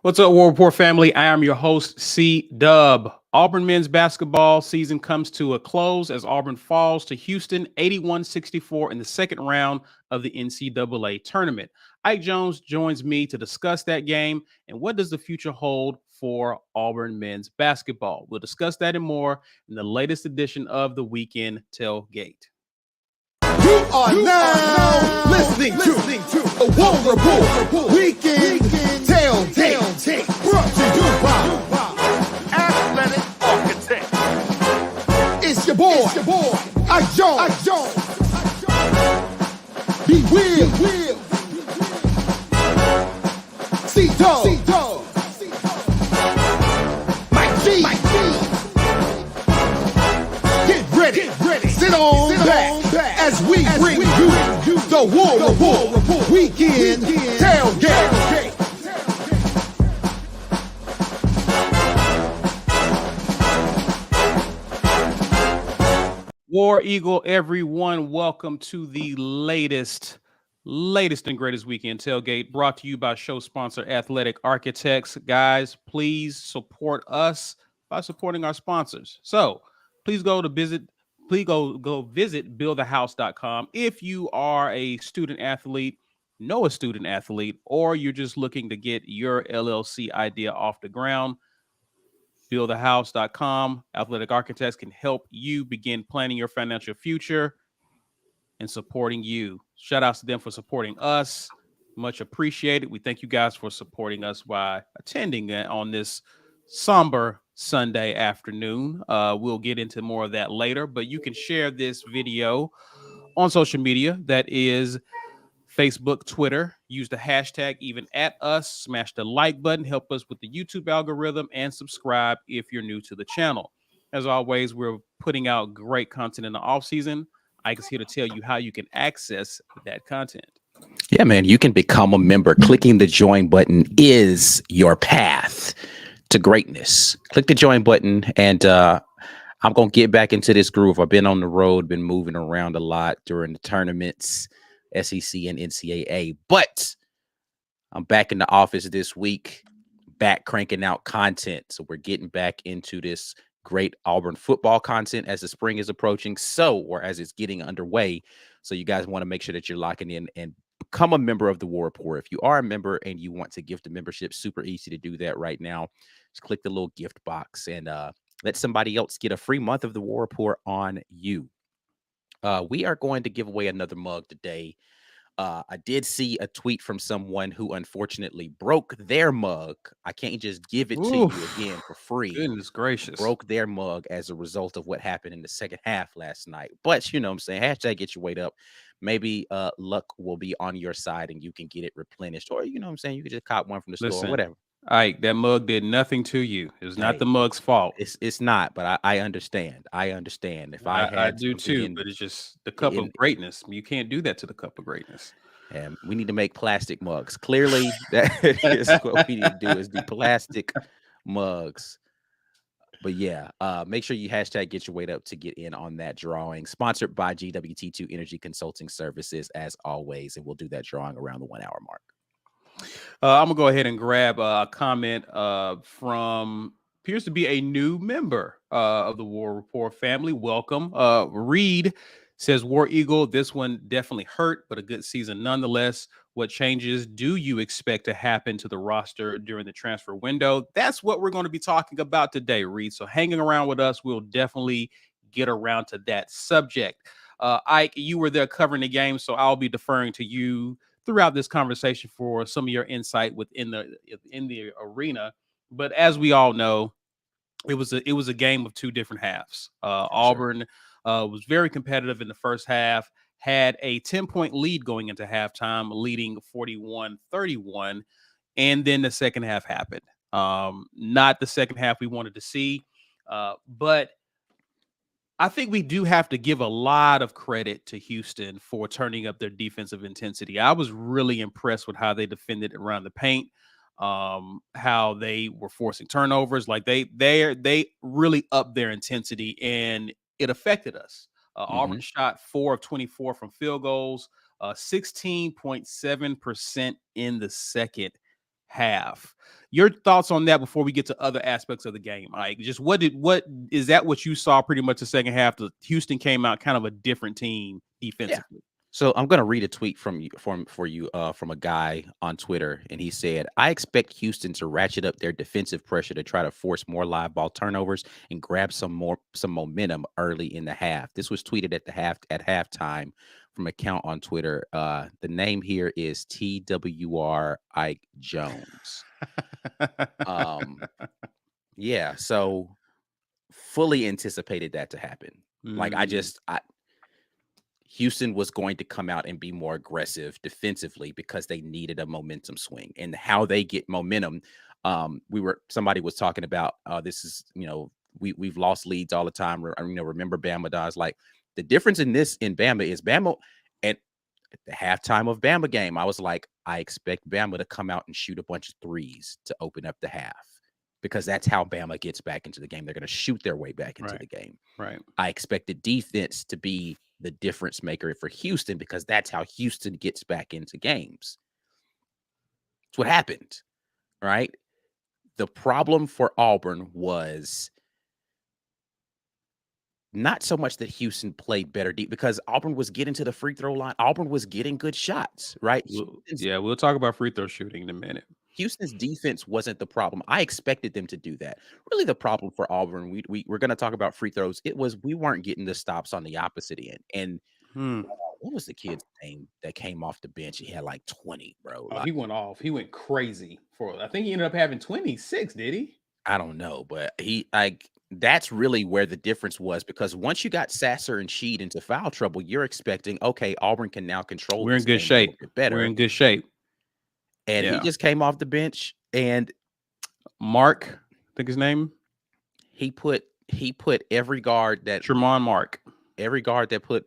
What's up, War Report family? I am your host, C Dub. Auburn men's basketball season comes to a close as Auburn falls to Houston 81-64 in the second round of the NCAA Tournament. Ike Jones joins me to discuss that game and what does the future hold for Auburn men's basketball. We'll discuss that and more in the latest edition of the Weekend Tailgate. You are now listening to a War Report Weekend Tailgate, brought to you by Athletic Architect. It's your boy, Ike Jones. Be real, C-Dog, Mike G. Get ready, sit on back as we bring you the War Report Weekend Tailgate. War Eagle, everyone, welcome to the latest and greatest Weekend Tailgate, brought to you by show sponsor Athletic Architects. Guys, please support us by supporting our sponsors. So please go visit buildthehouse.com. If you are a student athlete, know a student athlete, or you're just looking to get your LLC idea off the ground, buildthehouse.com. Athletic Architects can help you begin planning your financial future and supporting you. Shout outs to them for supporting us. Much appreciated. We thank you guys for supporting us by attending on this somber Sunday afternoon. We'll get into more of that later, but you can share this video on social media. That is Facebook, Twitter. Use the hashtag even at us. Smash the like button. Help us with the YouTube algorithm and subscribe if you're new to the channel. As always, we're putting out great content in the off season. Ike is here to tell you how you can access that content. Yeah, man, you can become a member. Clicking the join button is your path to greatness. Click the join button, and I'm going to get back into this groove. I've been on the road, been moving around a lot during the tournaments, SEC and NCAA, but I'm back in the office this week, back cranking out content. So we're getting back into this great Auburn football content as the spring is approaching, or as it's getting underway. So you guys want to make sure that you're locking in and become a member of the War Report. If you are a member and you want to gift a membership, super easy to do that right now. Just click the little gift box and let somebody else get a free month of the War Report on you. We are going to give away another mug today. I did see a tweet from someone who unfortunately broke their mug. I can't just give it to you again for free. Goodness gracious. Broke their mug as a result of what happened in the second half last night. But you know what I'm saying? Hashtag get your weight up. Maybe luck will be on your side and you can get it replenished. Or you know what I'm saying? You can just cop one from the store, whatever. Ike, that mug did nothing to you. It was not the mug's fault. It's not, but I understand. I understand. If I do too, but it's just the cup of greatness. You can't do that to the cup of greatness. And we need to make plastic mugs. Clearly, that is what we need to do, is do plastic mugs. But yeah, make sure you hashtag get your weight up to get in on that drawing. Sponsored by GWT2 Energy Consulting Services, as always. And we'll do that drawing around the 1 hour mark. I'm going to go ahead and grab a comment from appears to be a new member of the War Report family. Welcome. Reed says, War Eagle, this one definitely hurt, but a good season nonetheless. What changes do you expect to happen to the roster during the transfer window? That's what we're going to be talking about today, Reed. So hanging around with us, we'll definitely get around to that subject. Ike, you were there covering the game, so I'll be deferring to you throughout this conversation for some of your insight within the arena. But as we all know, it was a game of two different halves. Auburn was very competitive in the first half, had a 10-point lead going into halftime, leading 41-31, and then the second half happened. Not the second half we wanted to see, but I think we do have to give a lot of credit to Houston for turning up their defensive intensity. I was really impressed with how they defended around the paint, how they were forcing turnovers. Like they really upped their intensity, and it affected us. Auburn shot 4 of 24 from field goals, 16.7% in the second half. Your thoughts on that before we get to other aspects of the game, Mike? Just what is that what you saw pretty much the second half? The Houston came out kind of a different team defensively. So I'm gonna read a tweet from you from a guy on Twitter, and he said, "I expect Houston to ratchet up their defensive pressure to try to force more live ball turnovers and grab some momentum early in the half." This was tweeted at halftime from an account on Twitter. The name here is TWR Ike Jones. Yeah, so fully anticipated that to happen. Like Houston was going to come out and be more aggressive defensively because they needed a momentum swing. And how they get momentum, somebody was talking about this is, we've lost leads all the time. Remember Bama does. Like, the difference in Bama is Bama at the halftime of Bama game, I was like, I expect Bama to come out and shoot a bunch of threes to open up the half, because that's how Bama gets back into the game. They're going to shoot their way back into the game. Right. I expected defense to be the difference maker for Houston, because that's how Houston gets back into games. That's what happened, right? The problem for Auburn was not so much that Houston played better deep, because Auburn was getting to the free throw line. Auburn was getting good shots, right? We'll talk about free throw shooting in a minute. Houston's defense wasn't the problem. I expected them to do that. Really, the problem for Auburn, we're going to talk about free throws. It was we weren't getting the stops on the opposite end. And what was the kid's name that came off the bench? He had like 20, bro. He went off. He went crazy I think he ended up having 26, did he? I don't know, but that's really where the difference was, because once you got Sasser and Sheed into foul trouble, you're expecting, okay, Auburn can now control. We're in good shape. We're in good shape. And he just came off the bench, and Mark, I think his name. He put every guard that Tremont Mark, every guard that put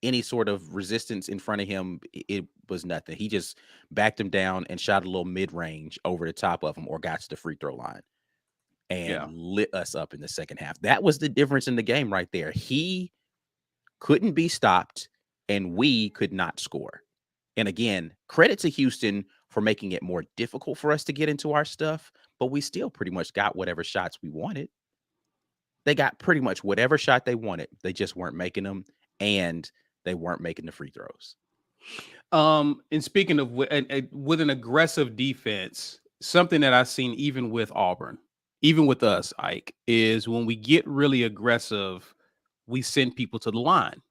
any sort of resistance in front of him, it was nothing. He just backed him down and shot a little mid-range over the top of him, or got to the free throw line, and lit us up in the second half. That was the difference in the game right there. He couldn't be stopped, and we could not score. And again, credit to Houston for making it more difficult for us to get into our stuff, but we still pretty much got whatever shots we wanted. They got pretty much whatever shot they wanted. They just weren't making them, and they weren't making the free throws. And speaking of with an aggressive defense, something that I've seen even with Auburn, even with us, Ike, is when we get really aggressive, we send people to the line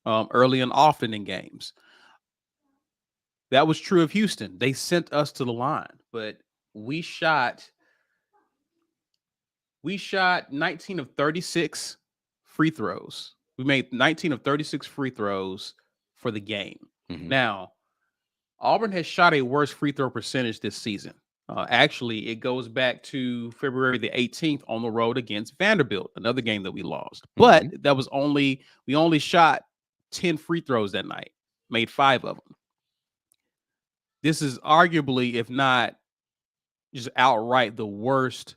early and often in games. That was true of Houston. They sent us to the line, but we shot 19 of 36 free throws. We made 19 of 36 free throws for the game. Now, Auburn has shot a worse free throw percentage this season. Actually, it goes back to February the 18th on the road against Vanderbilt, another game that we lost. But we only shot 10 free throws that night, made 5 of them. This is arguably, if not just outright, the worst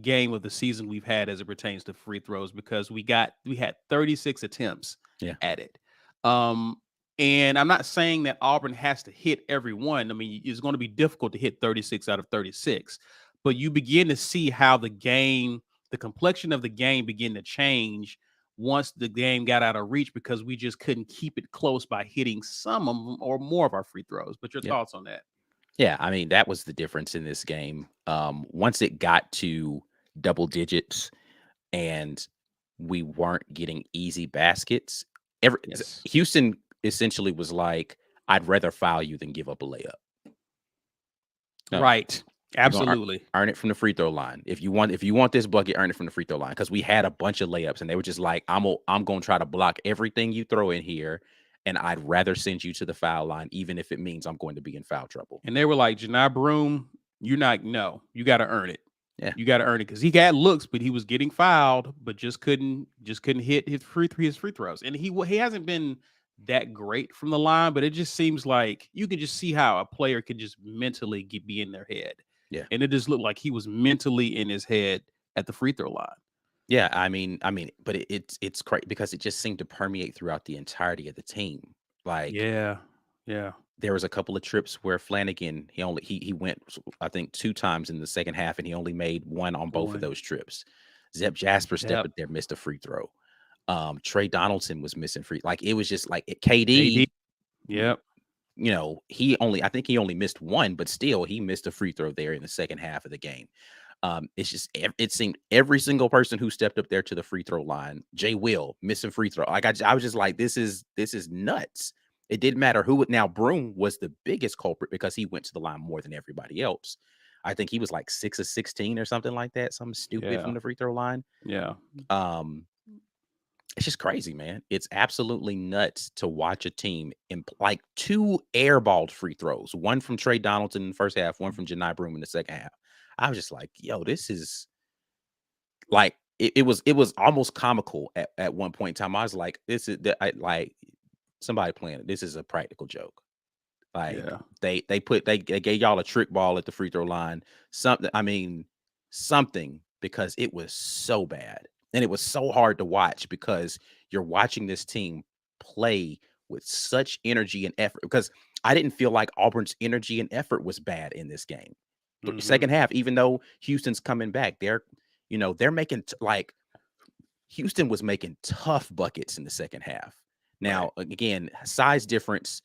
game of the season we've had as it pertains to free throws, because we had 36 attempts at it. And I'm not saying that Auburn has to hit every one. I mean, it's going to be difficult to hit 36 out of 36, but you begin to see how the complexion of the game began to change once the game got out of reach, because we just couldn't keep it close by hitting some of them or more of our free throws. But your thoughts on that? Yeah, I mean, that was the difference in this game. Once it got to double digits and we weren't getting easy baskets, Houston essentially was like, I'd rather foul you than give up a layup. No, right. Absolutely. Earn it from the free throw line. If you want this bucket, earn it from the free throw line. Because we had a bunch of layups, and they were just like, I'm going to try to block everything you throw in here, and I'd rather send you to the foul line, even if it means I'm going to be in foul trouble. And they were like, Janai Broome, you got to earn it. Yeah, you got to earn it, because he got looks, but he was getting fouled, but just couldn't hit his free throws. And he hasn't been that great from the line, but it just seems like you can just see how a player can just mentally be in their head. Yeah, and it just looked like he was mentally in his head at the free throw line. Yeah, I mean, but it's crazy, because it just seemed to permeate throughout the entirety of the team. Like, yeah. there was a couple of trips where Flanagan, he went, I think, 2 times in the second half, and he only made 1 on both of those trips. Zep Jasper stepped up there, missed a free throw. Trey Donaldson was missing free. Like, it was just like KD. Yep. You know, I think he only missed 1, but still he missed a free throw there in the second half of the game. It's just, it seemed every single person who stepped up there to the free throw line, Jay Will missing free throw. Like, I was just like, this is nuts. It didn't matter who now. Broom was the biggest culprit because he went to the line more than everybody else. I think he was like 6 of 16 or something like that. Something stupid from the free throw line. Yeah. It's just crazy, man. It's absolutely nuts to watch a team in like 2 airballed free throws, 1 from Trey Donaldson in the first half, 1 from Janai Broom in the second half. I was just like, yo, this is like, it was almost comical at one point in time. I was like, this is like somebody playing it. This is a practical joke. Like, they gave y'all a trick ball at the free throw line. Something, because it was so bad. And it was so hard to watch because you're watching this team play with such energy and effort, because I didn't feel like Auburn's energy and effort was bad in this game. The second half, even though Houston's coming back, they're making like Houston was making tough buckets in the second half. Now, again, size difference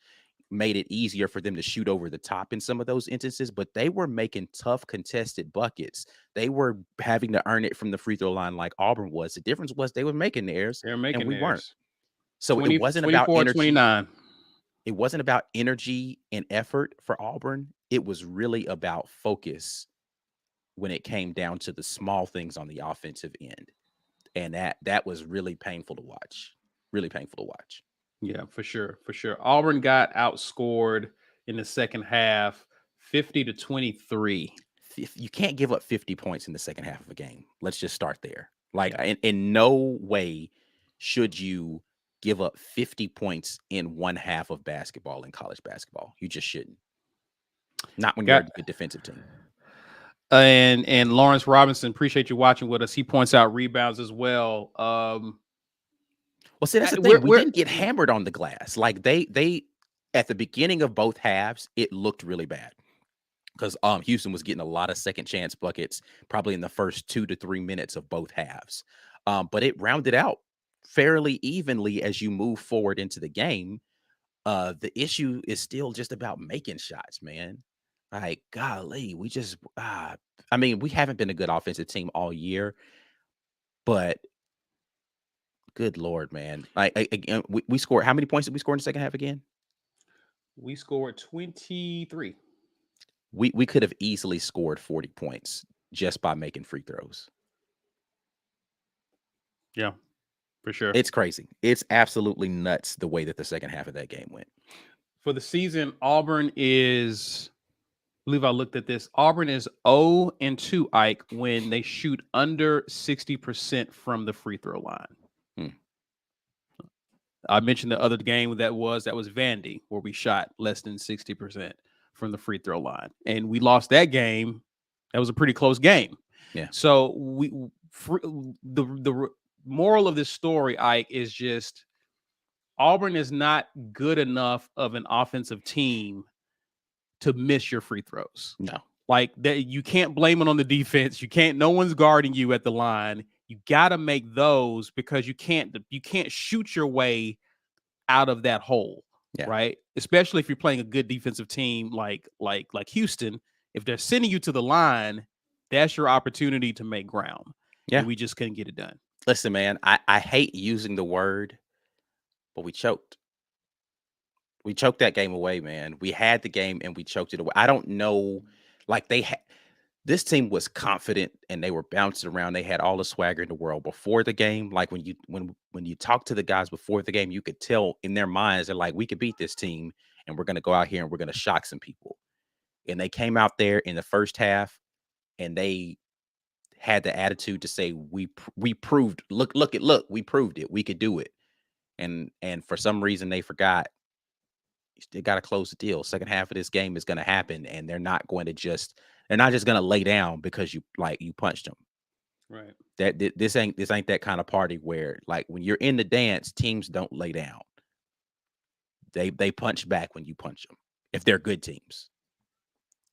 made it easier for them to shoot over the top in some of those instances, but they were making tough contested buckets. They were having to earn it from the free throw line like Auburn was. The difference was they were making the errors and we weren't. So 20, it wasn't about energy. 29. It wasn't about energy and effort for Auburn. It was really about focus when it came down to the small things on the offensive end. And that was really painful to watch. Really painful to watch. Yeah, for sure. For sure. Auburn got outscored in the second half, 50-23. You can't give up 50 points in the second half of a game. Let's just start there. Like, in no way should you give up 50 points in one half of basketball in college basketball. You just shouldn't. Not when you're a good defensive team. And Lawrence Robinson, appreciate you watching with us. He points out rebounds as well. Well, see, that's the thing. We didn't get hammered on the glass. Like, they at the beginning of both halves, it looked really bad because Houston was getting a lot of second chance buckets probably in the first 2 to 3 minutes of both halves. But it rounded out fairly evenly as you move forward into the game. The issue is still just about making shots, man. Like, golly, we just, we haven't been a good offensive team all year, but good Lord, man. We scored, how many points did we score in the second half again? We scored 23. We could have easily scored 40 points just by making free throws. Yeah, for sure. It's crazy. It's absolutely nuts the way that the second half of that game went. For the season, Auburn is, I believe I looked at this, Auburn is 0-2, Ike, when they shoot under 60% from the free throw line. I mentioned the other game that was Vandy, where we shot less than 60% from the free throw line, and we lost that game. That was a pretty close game. Yeah. So the moral of this story, Ike, is just Auburn is not good enough of an offensive team to miss your free throws. No, like that, you can't blame it on the defense. You can't. No one's guarding you at the line. You got to make those because you can't shoot your way out of that hole, right? Especially if you're playing a good defensive team like Houston. If they're sending you to the line, that's your opportunity to make ground. Yeah, and we just couldn't get it done. Listen, man, I hate using the word, but we choked. We choked that game away, man. We had the game and we choked it away. I don't know, like this team was confident and they were bouncing around. They had all the swagger in the world before the game. Like when you talk to the guys before the game, you could tell in their minds they're like, we could beat this team and we're going to go out here and we're going to shock some people. And they came out there in the first half and they had the attitude to say, we proved, look, we proved it. We could do it. And for some reason they forgot. They got to close the deal. Second half of this game is going to happen, and they're not just going to lay down because you punched them. Right. This ain't that kind of party where, like, when you're in the dance, teams don't lay down. They punch back when you punch them. if they're good teams.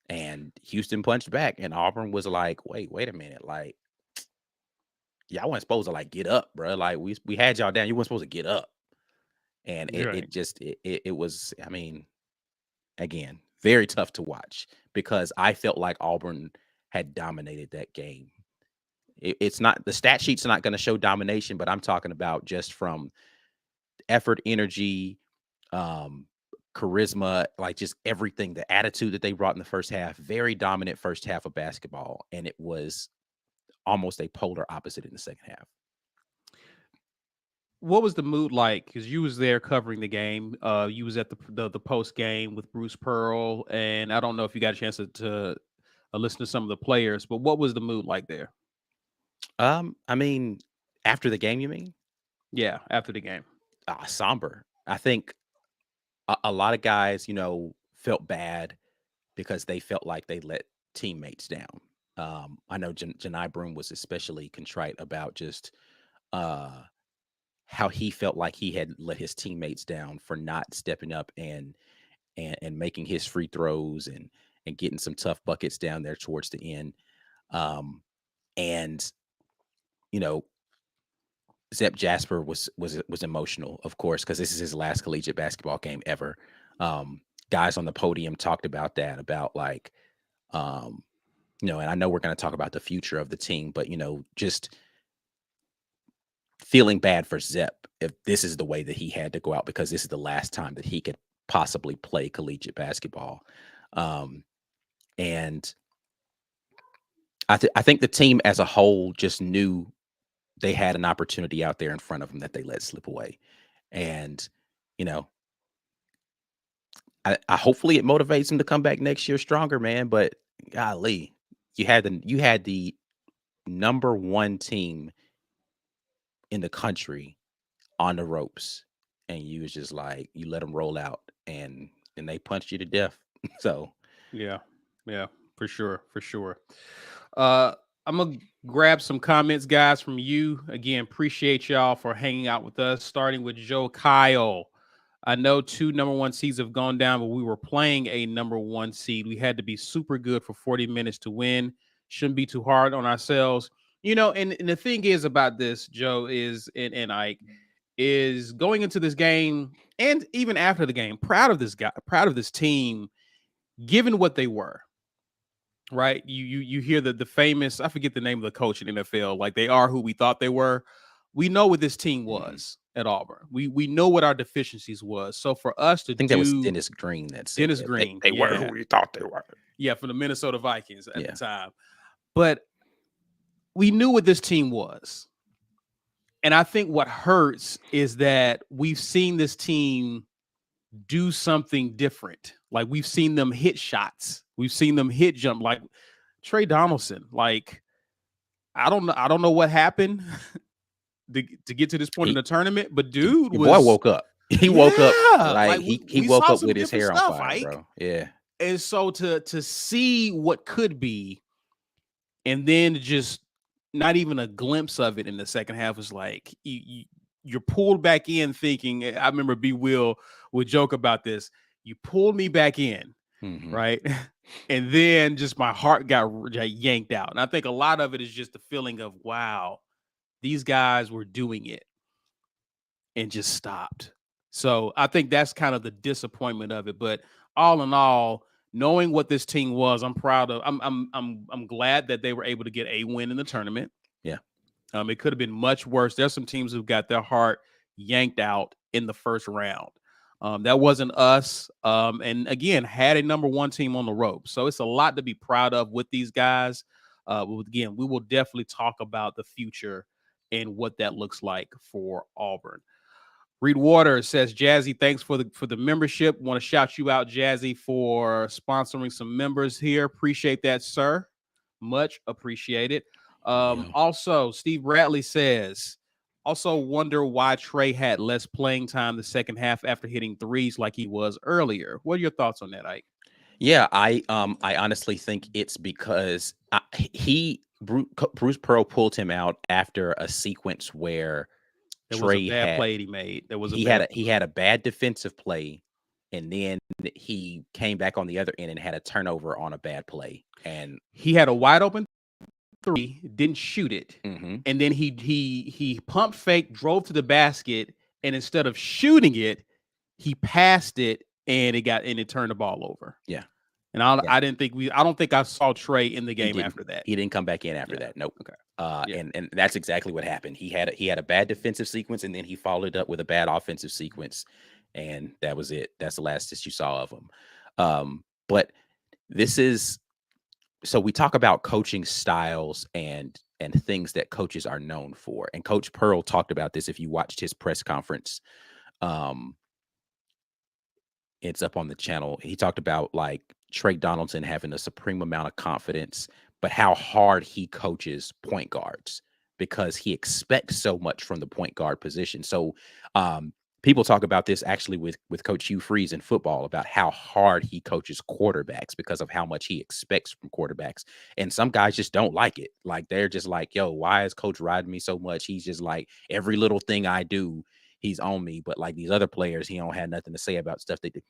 And Houston punched back, and Auburn was like, wait a minute. Like, y'all weren't supposed to like get up, bro. Like we had y'all down. You weren't supposed to get up. And it was, I mean, again, very tough to watch because I felt like Auburn had dominated that game. It's not, the stat sheet's not going to show domination, but I'm talking about just from effort, energy, charisma, like just everything, the attitude that they brought in the first half. Very dominant first half of basketball, and it was almost a polar opposite in the second half. What was the mood like? Because you was there covering the game. You was at the post game with Bruce Pearl, and I don't know if you got a chance to listen to some of the players, but what was the mood like there? I mean, after the game, you mean? Yeah, after the game. Somber. I think a lot of guys, felt bad because they felt like they let teammates down. I know Janai Broom was especially contrite about just how he felt like he had let his teammates down for not stepping up and making his free throws and getting some tough buckets down there towards the end. And Zep Jasper was emotional, of course, because this is his last collegiate basketball game ever. Guys on the podium talked about that, about like, and I know we're going to talk about the future of the team, but just feeling bad for Zep if this is the way that he had to go out, because this is the last time that he could possibly play collegiate basketball. And I think the team as a whole just knew they had an opportunity out there in front of them that they let slip away. And, I hopefully it motivates them to come back next year stronger, man. But golly, you had the number one team in the country on the ropes, and you was just like, you let them roll out, and they punched you to death. So yeah, for sure. I'm gonna grab some comments, guys, from you. Again, appreciate y'all for hanging out with us, starting with Joe Kyle. I know 2 number 1 seeds have gone down, but we were playing a number 1 seed. We had to be super good for 40 minutes to win. Shouldn't be too hard on ourselves. And the thing is about this, Joe, is and Ike, is going into this game and even after the game, proud of this guy, proud of this team, given what they were. Right. You hear the famous, I forget the name of the coach in NFL, like they are who we thought they were. We know what this team was at Auburn. We know what our deficiencies was. So for us to I think that was Dennis Green. Dennis Green. They were who we thought they were. Yeah, from the Minnesota Vikings at the time. But we knew what this team was. And I think what hurts is that we've seen this team do something different. Like we've seen them hit shots. We've seen them hit jump, like Trey Donaldson. Like, I don't know what happened to get to this point in the tournament, but dude, boy woke up. He woke up like he woke up with his hair on fire, bro. Yeah. And so to see what could be, and then just not even a glimpse of it in the second half was like you're pulled back in thinking. I remember B. Will would joke about this. You pulled me back in, right? And then just my heart got yanked out. And I think a lot of it is just the feeling of, wow, these guys were doing it and just stopped. So I think that's kind of the disappointment of it. But all in all, knowing what this team was, I'm proud of. I'm glad that they were able to get a win in the tournament. Yeah. It could have been much worse. There's some teams who've got their heart yanked out in the first round. That wasn't us. And again, had a number 1 team on the rope. So it's a lot to be proud of with these guys. Again, we will definitely talk about the future and what that looks like for Auburn. Reed Waters says, Jazzy, thanks for the membership. Want to shout you out, Jazzy, for sponsoring some members here. Appreciate that, sir. Much appreciated. Also, Steve Bradley says, also wonder why Trey had less playing time the second half after hitting threes like he was earlier. What are your thoughts on that, Ike? Yeah, I honestly think it's because Bruce Pearl pulled him out after a sequence where There was a bad play he made. He had a bad defensive play, and then he came back on the other end and had a turnover on a bad play. And he had a wide open three, didn't shoot it, mhm. and then he pump fake, drove to the basket, and instead of shooting it, he passed it, and it turned the ball over. Yeah. And Yeah. I don't think I saw Trey in the game after that. He didn't come back in after Yeah. that. Nope. Okay. Yeah. And that's exactly what happened. He had a bad defensive sequence, and then he followed up with a bad offensive sequence, and that was it. That's the last that you saw of him. But this is, so we talk about coaching styles and things that coaches are known for. And Coach Pearl talked about this. If you watched his press conference, it's up on the channel. He talked about like Trey Donaldson having a supreme amount of confidence, but how hard he coaches point guards because he expects so much from the point guard position. So people talk about this actually with Coach Hugh Freeze in football about how hard he coaches quarterbacks because of how much he expects from quarterbacks. And some guys just don't like it. Like they're just like, yo, why is coach riding me so much? He's just like, every little thing I do, he's on me. But like these other players, he don't have nothing to say about stuff they do.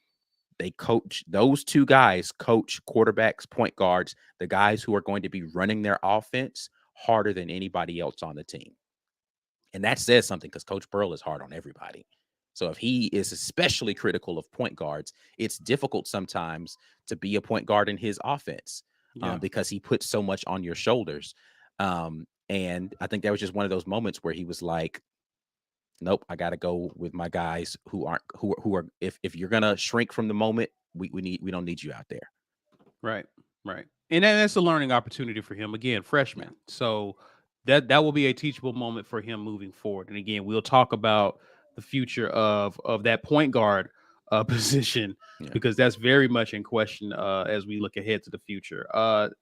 They coach, those two guys coach quarterbacks, point guards, the guys who are going to be running their offense harder than anybody else on the team. And that says something because Coach Pearl is hard on everybody. So if he is especially critical of point guards, it's difficult sometimes to be a point guard in his offense because he puts so much on your shoulders. And I think that was just one of those moments where he was like, nope, I got to go with my guys who are if you're going to shrink from the moment, we don't need you out there. Right. And that's a learning opportunity for him. Again, freshman. Yeah. So that will be a teachable moment for him moving forward. And again, we'll talk about the future of that point guard position because that's very much in question as we look ahead to the future.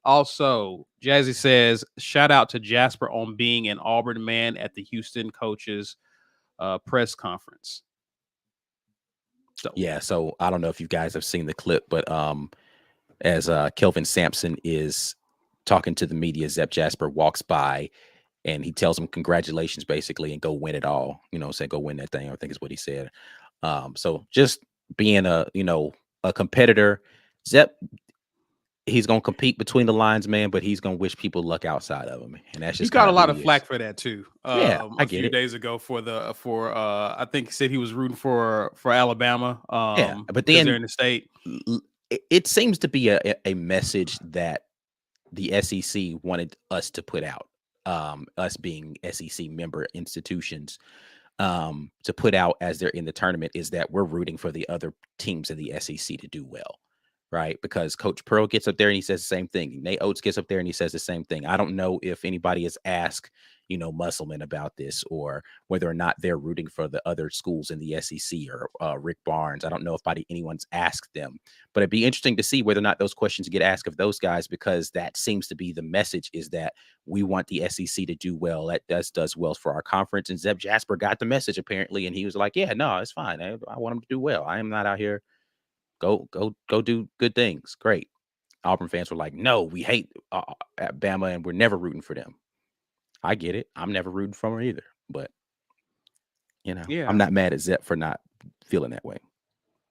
Also, Jazzy says, shout out to Jasper on being an Auburn man at the Houston coaches press conference. So I don't know if you guys have seen the clip, but as Kelvin Sampson is talking to the media, Zep Jasper walks by and he tells him congratulations basically and go win it all, say go win that thing, I think is what he said. So just being a competitor, Zep, he's going to compete between the lines, man, but he's going to wish people luck outside of him. And that's just, he got a lot of flack for that too. I get a few days ago for I think he said he was rooting for Alabama. But then they're in the state. It seems to be a message that the SEC wanted us to put out, us being SEC member institutions, to put out as they're in the tournament, is that we're rooting for the other teams in the SEC to do well. Right, because Coach Pearl gets up there and he says the same thing. Nate Oates gets up there and he says the same thing. I don't know if anybody has asked, Musselman about this or whether or not they're rooting for the other schools in the SEC or Rick Barnes. I don't know if anyone's asked them, but it'd be interesting to see whether or not those questions get asked of those guys, because that seems to be the message, is that we want the SEC to do well. That does well for our conference. And Zeb Jasper got the message apparently, and he was like, yeah, no, it's fine. I want him to do well. I am not out here. Go do good things. Great. Auburn fans were like, no, we hate Bama and we're never rooting for them. I get it. I'm never rooting for them either. But, I'm not mad at Zep for not feeling that way.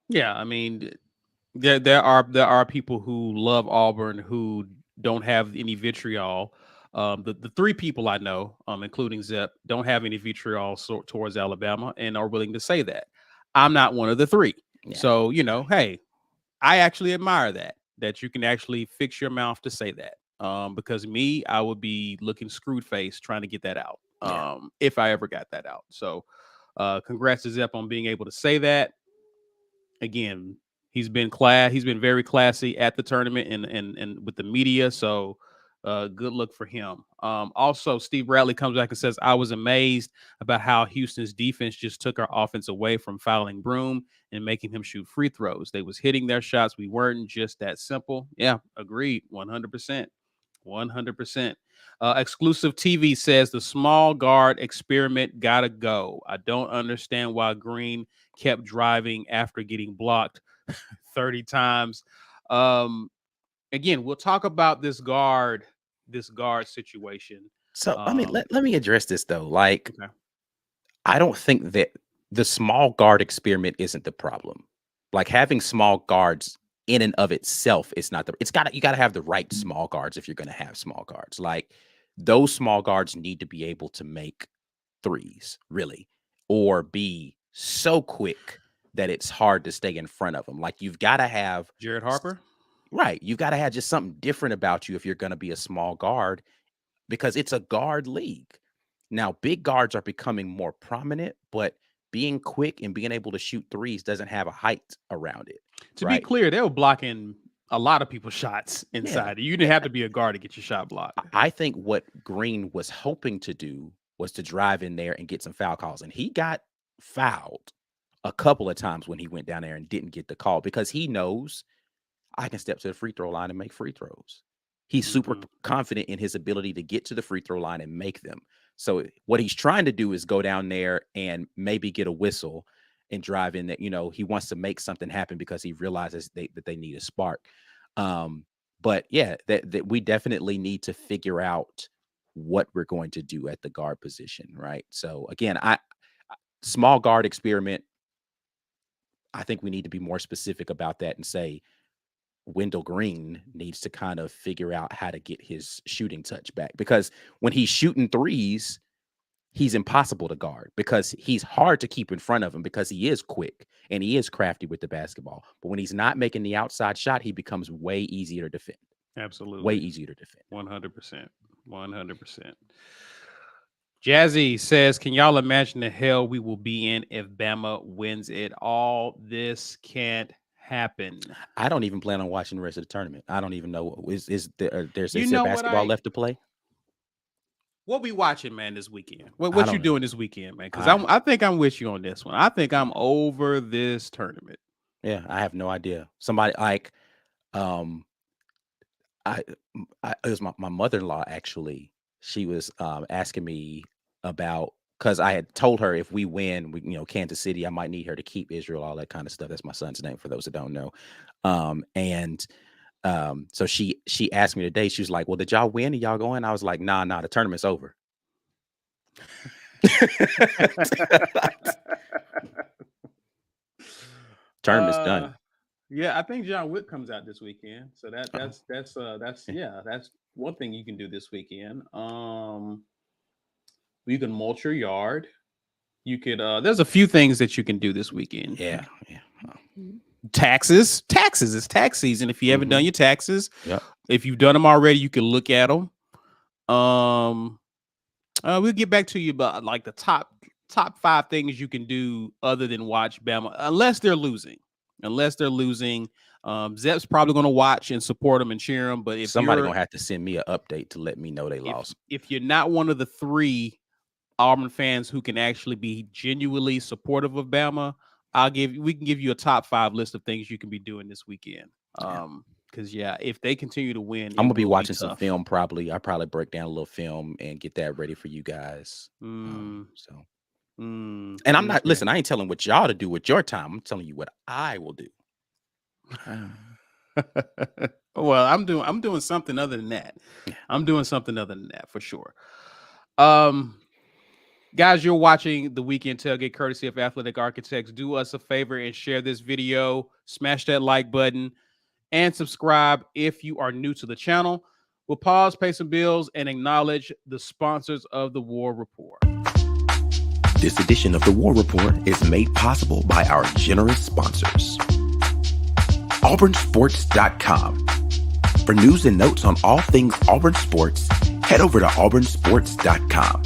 Yeah, I mean, there are people who love Auburn who don't have any vitriol. The three people I know, including Zep, don't have any vitriol towards Alabama and are willing to say that. I'm not one of the three. Yeah. So, hey, I actually admire that you can actually fix your mouth to say that. Because me, I would be looking screwed face trying to get that out. If I ever got that out. So, congrats to Zep on being able to say that. Again, he's been very classy at the tournament and with the media. So, good look for him. Also, Steve Bradley comes back and says, I was amazed about how Houston's defense just took our offense away from fouling Broom and making him shoot free throws. They was hitting their shots. We weren't just that simple. Yeah, agreed. 100%. 100%. Exclusive TV says the small guard experiment gotta go. I don't understand why Green kept driving after getting blocked 30 times. Again, we'll talk about this guard situation. So let me address this though. I don't think that the small guard experiment isn't the problem. Like having small guards in and of itself is not you gotta have the right small guards if you're gonna have small guards. Like those small guards need to be able to make threes, really, or be so quick that it's hard to stay in front of them. Like you've got to have Jared Harper. right. You've got to have just something different about you if you're going to be a small guard because it's a guard league. Now, big guards are becoming more prominent, but being quick and being able to shoot threes doesn't have a height around it. To be clear, they were blocking a lot of people's shots inside. You didn't have to be a guard to get your shot blocked. I think what Green was hoping to do was to drive in there and get some foul calls. And he got fouled a couple of times when he went down there and didn't get the call because he knows I can step to the free throw line and make free throws. He's super confident in his ability to get to the free throw line and make them. So what he's trying to do is go down there and maybe get a whistle and drive in that, he wants to make something happen because he realizes that they need a spark. But yeah, that we definitely need to figure out what we're going to do at the guard position, right? So again, small guard experiment. I think we need to be more specific about that and say Wendell Green needs to kind of figure out how to get his shooting touch back because when he's shooting threes, he's impossible to guard because he's hard to keep in front of him because he is quick and he is crafty with the basketball. But when he's not making the outside shot, he becomes way easier to defend. Absolutely. Way easier to defend. 100%. 100%. Jazzy says, can y'all imagine the hell we will be in if Bama wins it all? This can't happen. I don't even plan on watching the rest of the tournament. I don't even know. Is there basketball left to play? What we watching, man, this weekend? What you doing this weekend, man? Because I think I'm with you on this one. I think I'm over this tournament. Yeah, I have no idea. Somebody like, it was my mother-in-law actually. She was asking me about because I had told her if we win, Kansas City, I might need her to keep Israel, all that kind of stuff. That's my son's name for those that don't know. So she asked me today, she was like, well, did y'all win? Are y'all going? I was like, nah, the tournament's over. Tournament's done. Yeah, I think John Wick comes out this weekend. So that's one thing you can do this weekend. You can mulch your yard. You could there's a few things that you can do this weekend. Yeah. Taxes. It's tax season. If you haven't done your taxes, if you've done them already, you can look at them. We'll get back to you about like the top 5 things you can do other than watch Bama, unless they're losing. Zep's probably going to watch and support them and cheer them. But if somebody going to have to send me an update to let me know they lost. If you're not one of the 3 Auburn fans who can actually be genuinely supportive of Bama, we can give you a top 5 list of things you can be doing this weekend. Because if they continue to win, I'm gonna be watching some film. Probably I'll probably break down a little film and get that ready for you guys. And I'm not listen. I ain't telling what y'all to do with your time. I'm telling you what I will do. Well, I'm doing something other than that. I'm doing something other than that for sure. Guys, you're watching the Weekend Tailgate courtesy of Athletic Architects. Do us a favor and share this video. Smash that like button and subscribe if you are new to the channel. We'll pause, pay some bills, and acknowledge the sponsors of the War Report. This edition of the War Report is made possible by our generous sponsors. AuburnSports.com. For news and notes on all things Auburn Sports, head over to AuburnSports.com.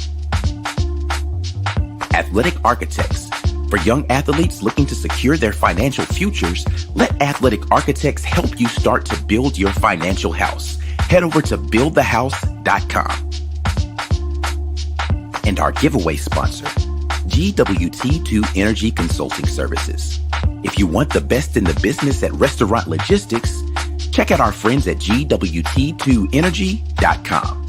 Athletic Architects. For young athletes looking to secure their financial futures, let Athletic Architects help you start to build your financial house. Head over to BuildTheHouse.com. And our giveaway sponsor, GWT2 Energy Consulting Services. If you want the best in the business at restaurant logistics, check out our friends at GWT2Energy.com.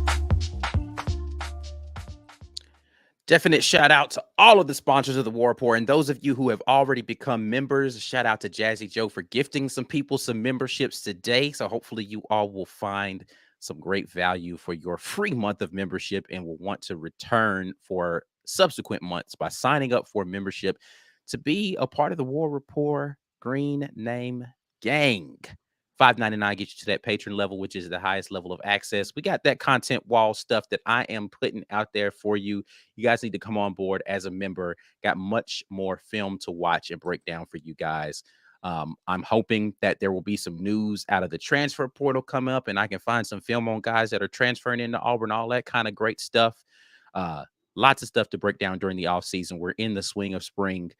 Definite shout out to all of the sponsors of the War Report and those of you who have already become members. Shout out to Jazzy Joe for gifting some people some memberships today. So hopefully you all will find some great value for your free month of membership and will want to return for subsequent months by signing up for membership to be a part of the War Report Green Name Gang. $5.99 gets you to that patron level, which is the highest level of access. We got that content wall stuff that I am putting out there for you. You guys need to come on board as a member. Got much more film to watch and break down for you guys. I'm hoping that there will be some news out of the transfer portal come up, and I can find some film on guys that are transferring into Auburn, all that kind of great stuff. Lots of stuff to break down during the offseason. We're in the swing of spring.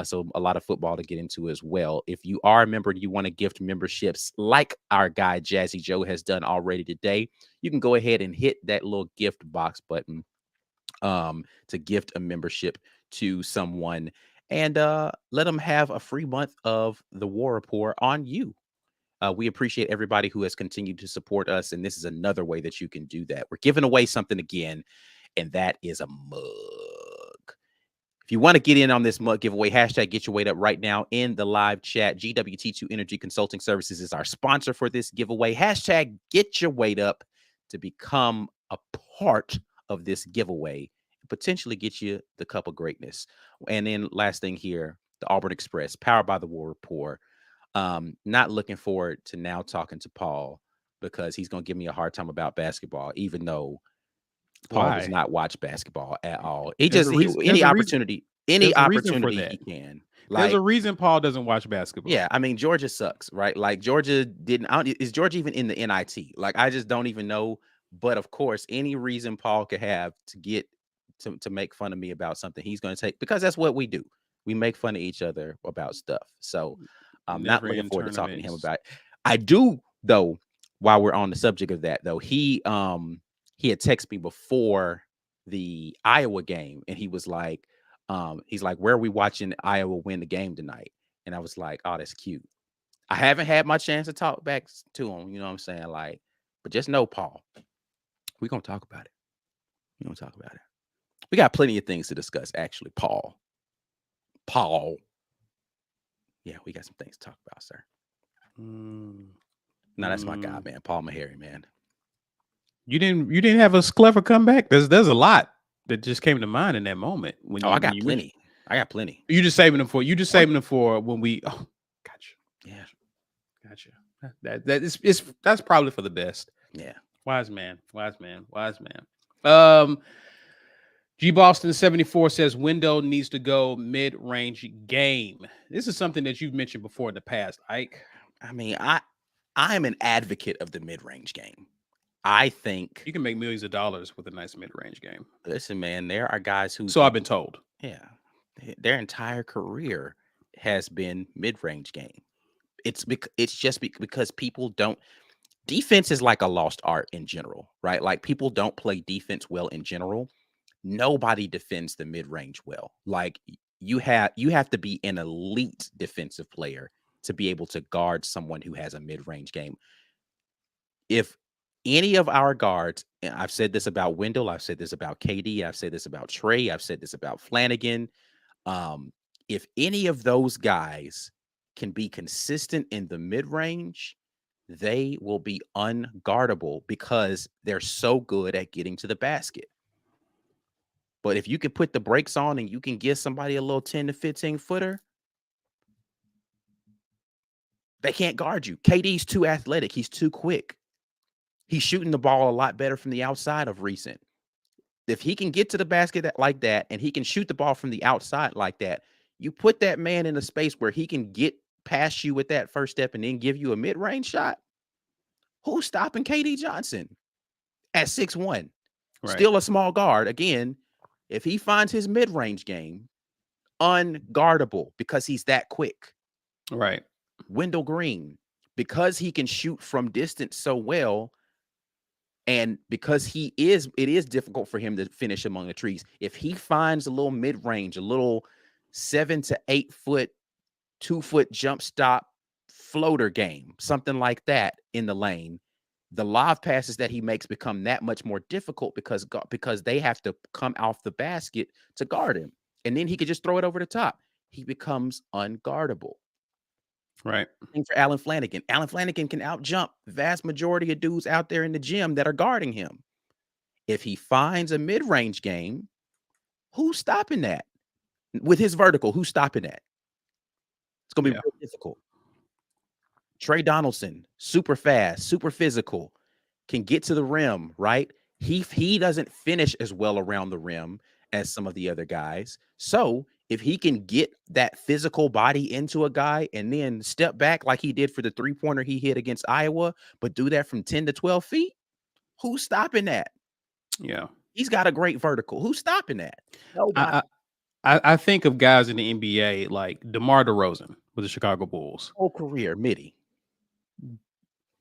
So a lot of football to get into as well. If you are a member and you want to gift memberships like our guy Jazzy Joe has done already today, you can go ahead and hit that little gift box button to gift a membership to someone and let them have a free month of the War Report on you. We appreciate everybody who has continued to support us, and this is another way that you can do that. We're giving away something again, and that is a mug. If you want to get in on this mug giveaway, hashtag get your weight up right now in the live chat. GWT2 Energy Consulting Services is our sponsor for this giveaway. Hashtag get your weight up to become a part of this giveaway and potentially get you the cup of greatness. And then last thing here, the Auburn Express, powered by the War Report. Not looking forward to now talking to Paul because he's going to give me a hard time about basketball, even though Paul does not watch basketball at all. He just any opportunity he can. Like, there's a reason Paul doesn't watch basketball. Yeah, I mean Georgia sucks, right? Like Georgia didn't. Is Georgia even in the NIT? Like I just don't even know. But of course, any reason Paul could have to get to make fun of me about something, he's going to take, because that's what we do. We make fun of each other about stuff. So I'm not looking forward to talking to him about it. I do though. While we're on the subject of that, though, he had texted me before the Iowa game, and he was like, he's like, where are we watching Iowa win the game tonight? And I was like, oh, that's cute. I haven't had my chance to talk back to him. You know what I'm saying? Like, but just know, Paul, we're going to talk about it. We're going to talk about it. We got plenty of things to discuss, actually, Paul. Yeah, we got some things to talk about, sir. No, that's my guy, man. Paul Meharry, man. You didn't have a clever comeback. There's a lot that just came to mind in that moment. When I got plenty. I got plenty. You just saving them for when we. Oh, gotcha. Yeah, gotcha. That's probably for the best. Yeah. Wise man. G Boston 74 says Wendell needs to go mid-range game. This is something that you've mentioned before in the past, Ike. I mean, I'm an advocate of the mid-range game. I think you can make millions of dollars with a nice mid-range game. Listen, man, there are guys who. So I've been told. Yeah, their entire career has been mid-range game. It's just because people don't. Defense is like a lost art in general, right? Like people don't play defense well in general. Nobody defends the mid-range well. Like you have to be an elite defensive player to be able to guard someone who has a mid-range game. If any of our guards, and I've said this about Wendell, I've said this about KD, I've said this about Trey, I've said this about Flanagan. If any of those guys can be consistent in the mid-range, they will be unguardable because they're so good at getting to the basket. But if you can put the brakes on and you can give somebody a little 10 to 15 footer, they can't guard you. KD's too athletic. He's too quick. He's shooting the ball a lot better from the outside of recent. If he can get to the basket like that and he can shoot the ball from the outside like that, you put that man in a space where he can get past you with that first step and then give you a mid-range shot. Who's stopping KD Johnson at 6'1"? Right. Still a small guard. Again, if he finds his mid-range game, unguardable because he's that quick. Right. Wendell Green, because he can shoot from distance so well, and because it is difficult for him to finish among the trees. If he finds a little mid-range, a little 7 to 8 foot, 2 foot jump stop floater game, something like that in the lane, the lob passes that he makes become that much more difficult because they have to come off the basket to guard him. And then he could just throw it over the top. He becomes unguardable. Right. For Alan Flanagan. Alan Flanagan can outjump the vast majority of dudes out there in the gym that are guarding him. If he finds a mid-range game, who's stopping that? With his vertical, who's stopping that? It's going to be Yeah. real difficult. Trey Donaldson, super fast, super physical, can get to the rim, right? He doesn't finish as well around the rim as some of the other guys. So if he can get that physical body into a guy and then step back like he did for the 3-pointer he hit against Iowa, but do that from 10 to 12 feet, who's stopping that? Yeah. He's got a great vertical. Who's stopping that? Nobody. I think of guys in the NBA like DeMar DeRozan with the Chicago Bulls. Whole career, midi.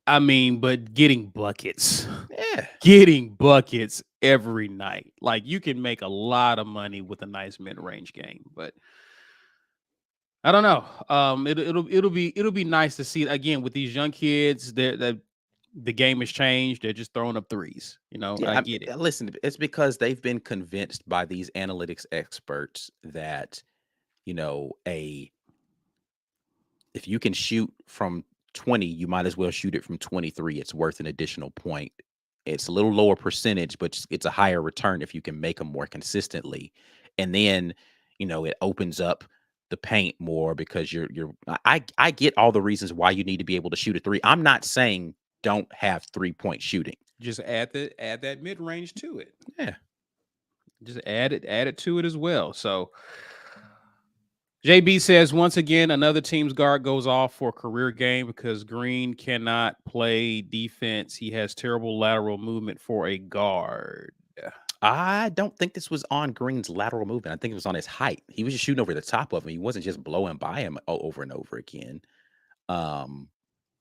I mean, but getting buckets. Yeah. Getting buckets every night. Like you can make a lot of money with a nice mid-range game, but I don't know. It'll be nice to see again with these young kids that the game has changed. They're just throwing up threes. You know, Yeah, I get it. listen, it's because they've been convinced by these analytics experts that, if you can shoot from 20, you might as well shoot it from 23. It's worth an additional point. It's a little lower percentage, but it's a higher return if you can make them more consistently. And then, it opens up the paint more because I get all the reasons why you need to be able to shoot a three. I'm not saying don't have 3-point shooting. Just add that mid-range to it. Yeah. Just add it to it as well. So JB says, once again, another team's guard goes off for a career game because Green cannot play defense. He has terrible lateral movement for a guard. I don't think this was on Green's lateral movement. I think it was on his height. He was just shooting over the top of him. He wasn't just blowing by him over and over again.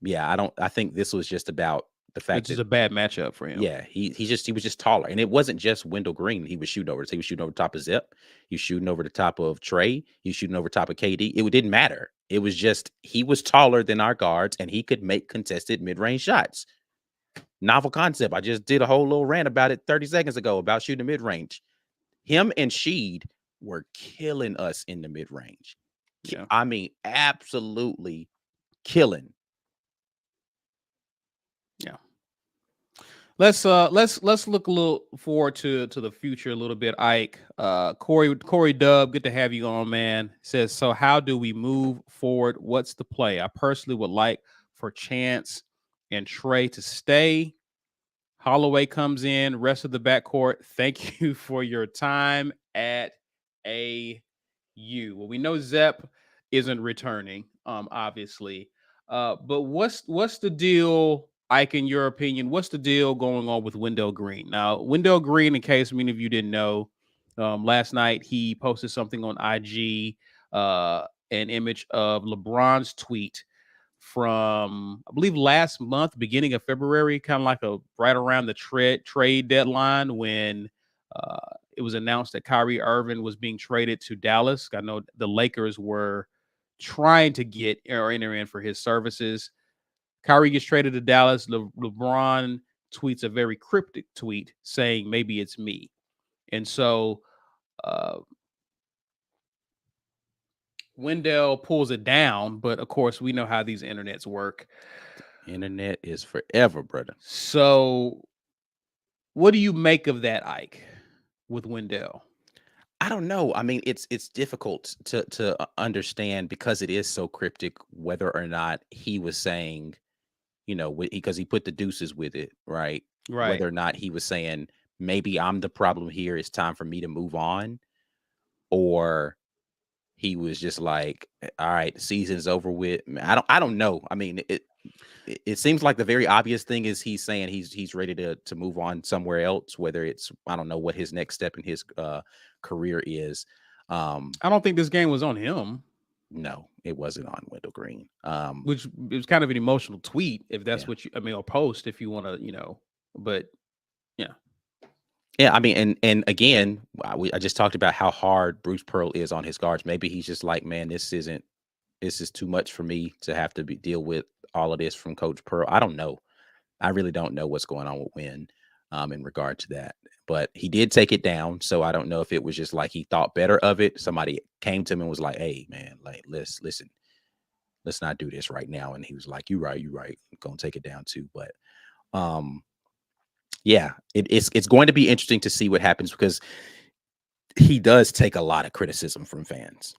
Yeah, I think this was just about the fact Which is a bad matchup for him. Yeah, he was just taller. And it wasn't just Wendell Green he was shooting over. So he was shooting over top of Zip. He was shooting over the top of Trey. He was shooting over top of KD. It didn't matter. It was just he was taller than our guards and he could make contested mid-range shots. Novel concept. I just did a whole little rant about it 30 seconds ago about shooting mid-range. Him and Sheed were killing us in the mid-range. Yeah. I mean, absolutely killing. Yeah. Let's look a little forward to the future a little bit. Ike, Corey Dub, good to have you on, man. Says, so how do we move forward? What's the play? I personally would like for Chance and Trey to stay. Holloway comes in, rest of the backcourt. Thank you for your time at AU. Well, we know Zep isn't returning, obviously. But what's the deal, Ike, in your opinion? What's the deal going on with Wendell Green? Now, Wendell Green, in case many of you didn't know, last night he posted something on IG, an image of LeBron's tweet from, I believe, last month, beginning of February, kind of like right around the trade deadline when it was announced that Kyrie Irving was being traded to Dallas. I know the Lakers were trying to get or enter in for his services. Kyrie gets traded to Dallas. LeBron tweets a very cryptic tweet saying, maybe it's me. And so Wendell pulls it down, but of course we know how these internets work. Internet is forever, brother. So what do you make of that, Ike, with Wendell? I don't know. I mean, it's difficult to understand because it is so cryptic whether or not he was saying, because he put the deuces with it, right? Right. Whether or not he was saying, maybe I'm the problem here. It's time for me to move on. Or he was just like, all right, the season's over with. I don't know. I mean, it seems like the very obvious thing is he's saying he's ready to move on somewhere else, whether it's, I don't know what his next step in his career is. I don't think this game was on him. No, it wasn't on Wendell Green. Which it was kind of an emotional tweet, if that's what or post if you want to, but yeah. Yeah, I mean, and again, I just talked about how hard Bruce Pearl is on his guards. Maybe he's just like, man, this is too much for me to have to deal with all of this from Coach Pearl. I don't know. I really don't know what's going on with Wynn in regard to that. But he did take it down, so I don't know if it was just like he thought better of it. Somebody came to him and was like, hey, man, like, listen, let's not do this right now. And he was like, you're right. I'm going to take it down too. But yeah, it's going to be interesting to see what happens because he does take a lot of criticism from fans.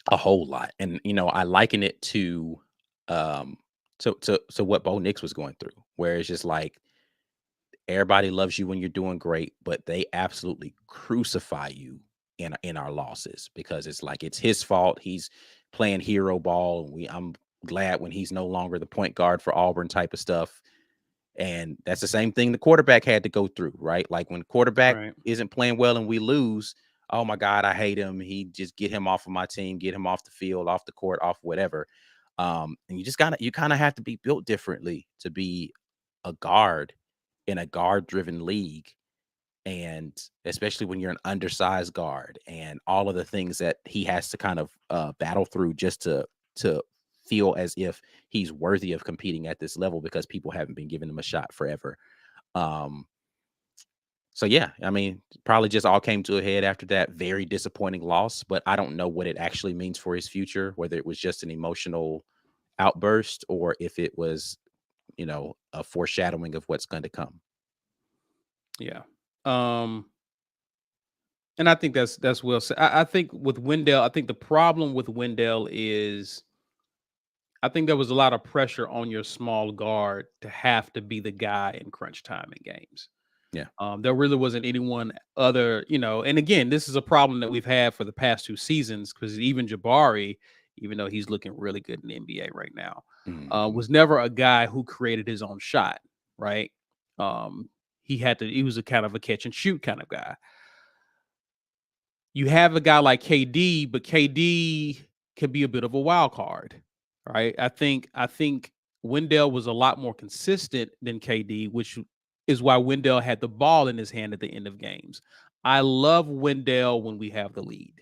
A whole lot. And I liken it to what Bo Nix was going through, where it's just like everybody loves you when you're doing great, but they absolutely crucify you in our losses, because it's like it's his fault. He's playing hero ball, and I'm glad when he's no longer the point guard for Auburn type of stuff. And that's the same thing the quarterback had to go through, right? Like when quarterback Right. isn't playing well and we lose, oh my God, I hate him. He just get him off of my team, get him off the field, off the court, off whatever. And you kind of have to be built differently to be a guard in a guard driven league. And especially when you're an undersized guard and all of the things that he has to kind of battle through just to feel as if he's worthy of competing at this level, because people haven't been giving him a shot forever. Um, so yeah, I mean, probably just all came to a head after that very disappointing loss, but I don't know what it actually means for his future, whether it was just an emotional outburst or if it was, a foreshadowing of what's going to come. Yeah. And I think that's well said. I think with Wendell, I think the problem with Wendell is I think there was a lot of pressure on your small guard to have to be the guy in crunch time in games. Yeah. There really wasn't anyone other, and again, this is a problem that we've had for the past 2 seasons, because even Jabari, even though he's looking really good in the NBA right now, Mhm. was never a guy who created his own shot, right? He was a kind of a catch and shoot kind of guy. You have a guy like KD, but KD can be a bit of a wild card, right? I think Wendell was a lot more consistent than KD, which is why Wendell had the ball in his hand at the end of games. I love Wendell when we have the lead.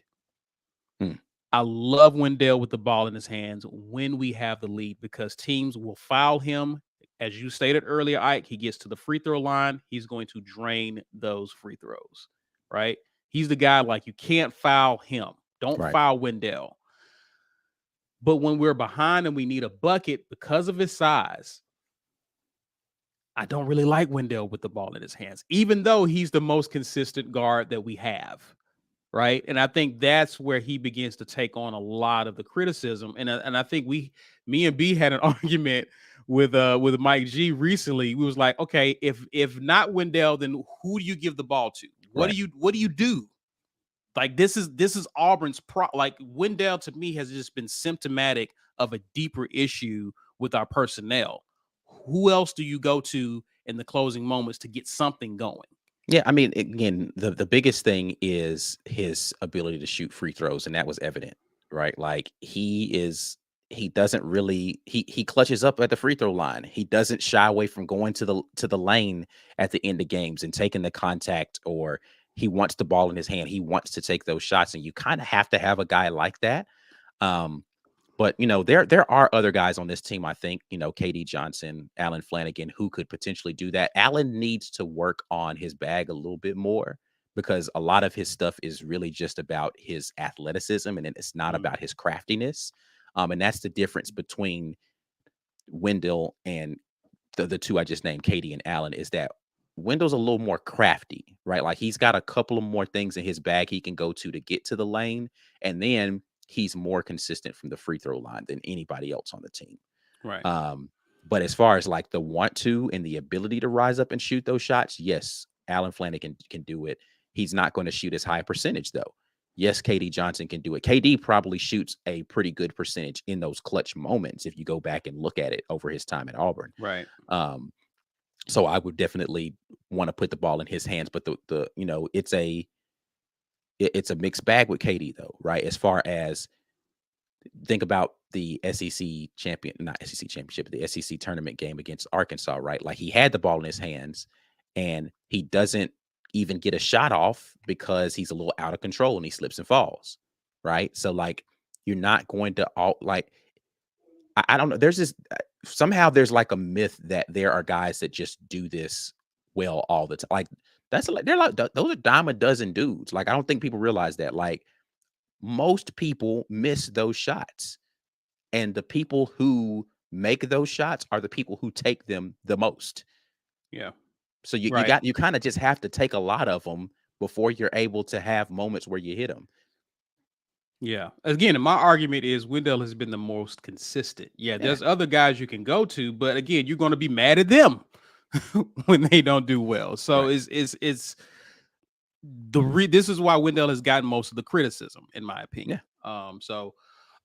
Hmm. I love Wendell with the ball in his hands when we have the lead, because teams will foul him. As you stated earlier, Ike, he gets to the free throw line, he's going to drain those free throws, right? He's the guy, like, you can't foul him. Don't Right. foul Wendell. But when we're behind and we need a bucket because of his size, I don't really like Wendell with the ball in his hands, even though he's the most consistent guard that we have. Right. And I think that's where he begins to take on a lot of the criticism. And I think me and B had an argument with Mike G recently. We was like, okay, if not Wendell, then who do you give the ball to? What Right. do you do? Like, this is Auburn's like, Wendell to me has just been symptomatic of a deeper issue with our personnel. Who else do you go to in the closing moments to get something going? Yeah, I mean, again, the biggest thing is his ability to shoot free throws, and that was evident, right? Like he doesn't really he clutches up at the free throw line. He doesn't shy away from going to the lane at the end of games and taking the contact, or he wants the ball in his hand. He wants to take those shots, and you kind of have to have a guy like that. Um, but there are other guys on this team, I think, KD Johnson, Allen Flanagan, who could potentially do that. Allen needs to work on his bag a little bit more, because a lot of his stuff is really just about his athleticism, and it's not about his craftiness. And that's the difference between Wendell and the two I just named, KD and Allen, is that Wendell's a little more crafty, right? Like he's got a couple of more things in his bag he can go to get to the lane. And then he's more consistent from the free throw line than anybody else on the team. Right. But as far as like the want to and the ability to rise up and shoot those shots, yes, Allen Flanagan can do it. He's not going to shoot as high a percentage though. Yes, KD Johnson can do it. KD probably shoots a pretty good percentage in those clutch moments if you go back and look at it over his time at Auburn. Right. So I would definitely want to put the ball in his hands, but it's a mixed bag with KD though, right? As far as think about the not SEC championship, the SEC tournament game against Arkansas, right? Like he had the ball in his hands and he doesn't even get a shot off because he's a little out of control and he slips and falls, right? So like you're not going to I don't know. There's this somehow there's like a myth that there are guys that just do this well all the time. Like they're like those are dime a dozen dudes. Like I don't think people realize that. Like most people miss those shots, and the people who make those shots are the people who take them the most. Yeah. So you Right. you kind of just have to take a lot of them before you're able to have moments where you hit them. Yeah. Again, my argument is Wendell has been the most consistent. Yeah, there's other guys you can go to, but again, you're going to be mad at them when they don't do well. So Right. it's this is why Wendell has gotten most of the criticism, in my opinion. Yeah. So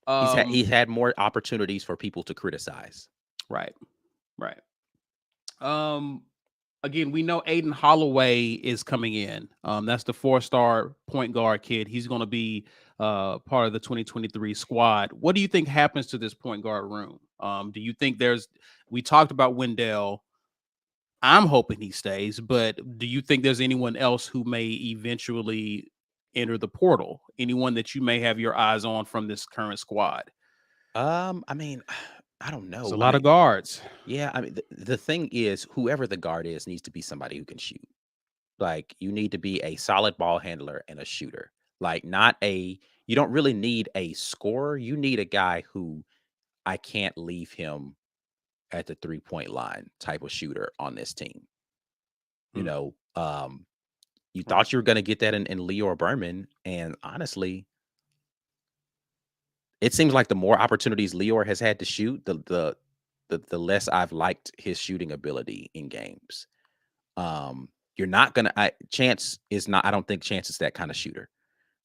He's had more opportunities for people to criticize. right, right. Um, again, we know Aiden Holloway is coming in. That's the 4-star point guard kid. He's going to be part of the 2023 squad. What do you think happens to this point guard room? Do you think we talked about Wendell. I'm hoping he stays, but do you think there's anyone else who may eventually enter the portal? Anyone that you may have your eyes on from this current squad? I mean, I don't There's a know. I lot mean, of guards. yeah, I mean, the thing is, whoever the guard is needs to be somebody who can shoot. Like, you need to be a solid ball handler and a shooter. Like, you don't really need a scorer. You need a guy who I can't leave him at the 3-point line type of shooter on this team. You Hmm. know, you Right. thought you were going to get that in Leor Berman. And honestly, it seems like the more opportunities Leor has had to shoot, the less I've liked his shooting ability in games. You're not gonna. Chance is not. I don't think Chance is that kind of shooter.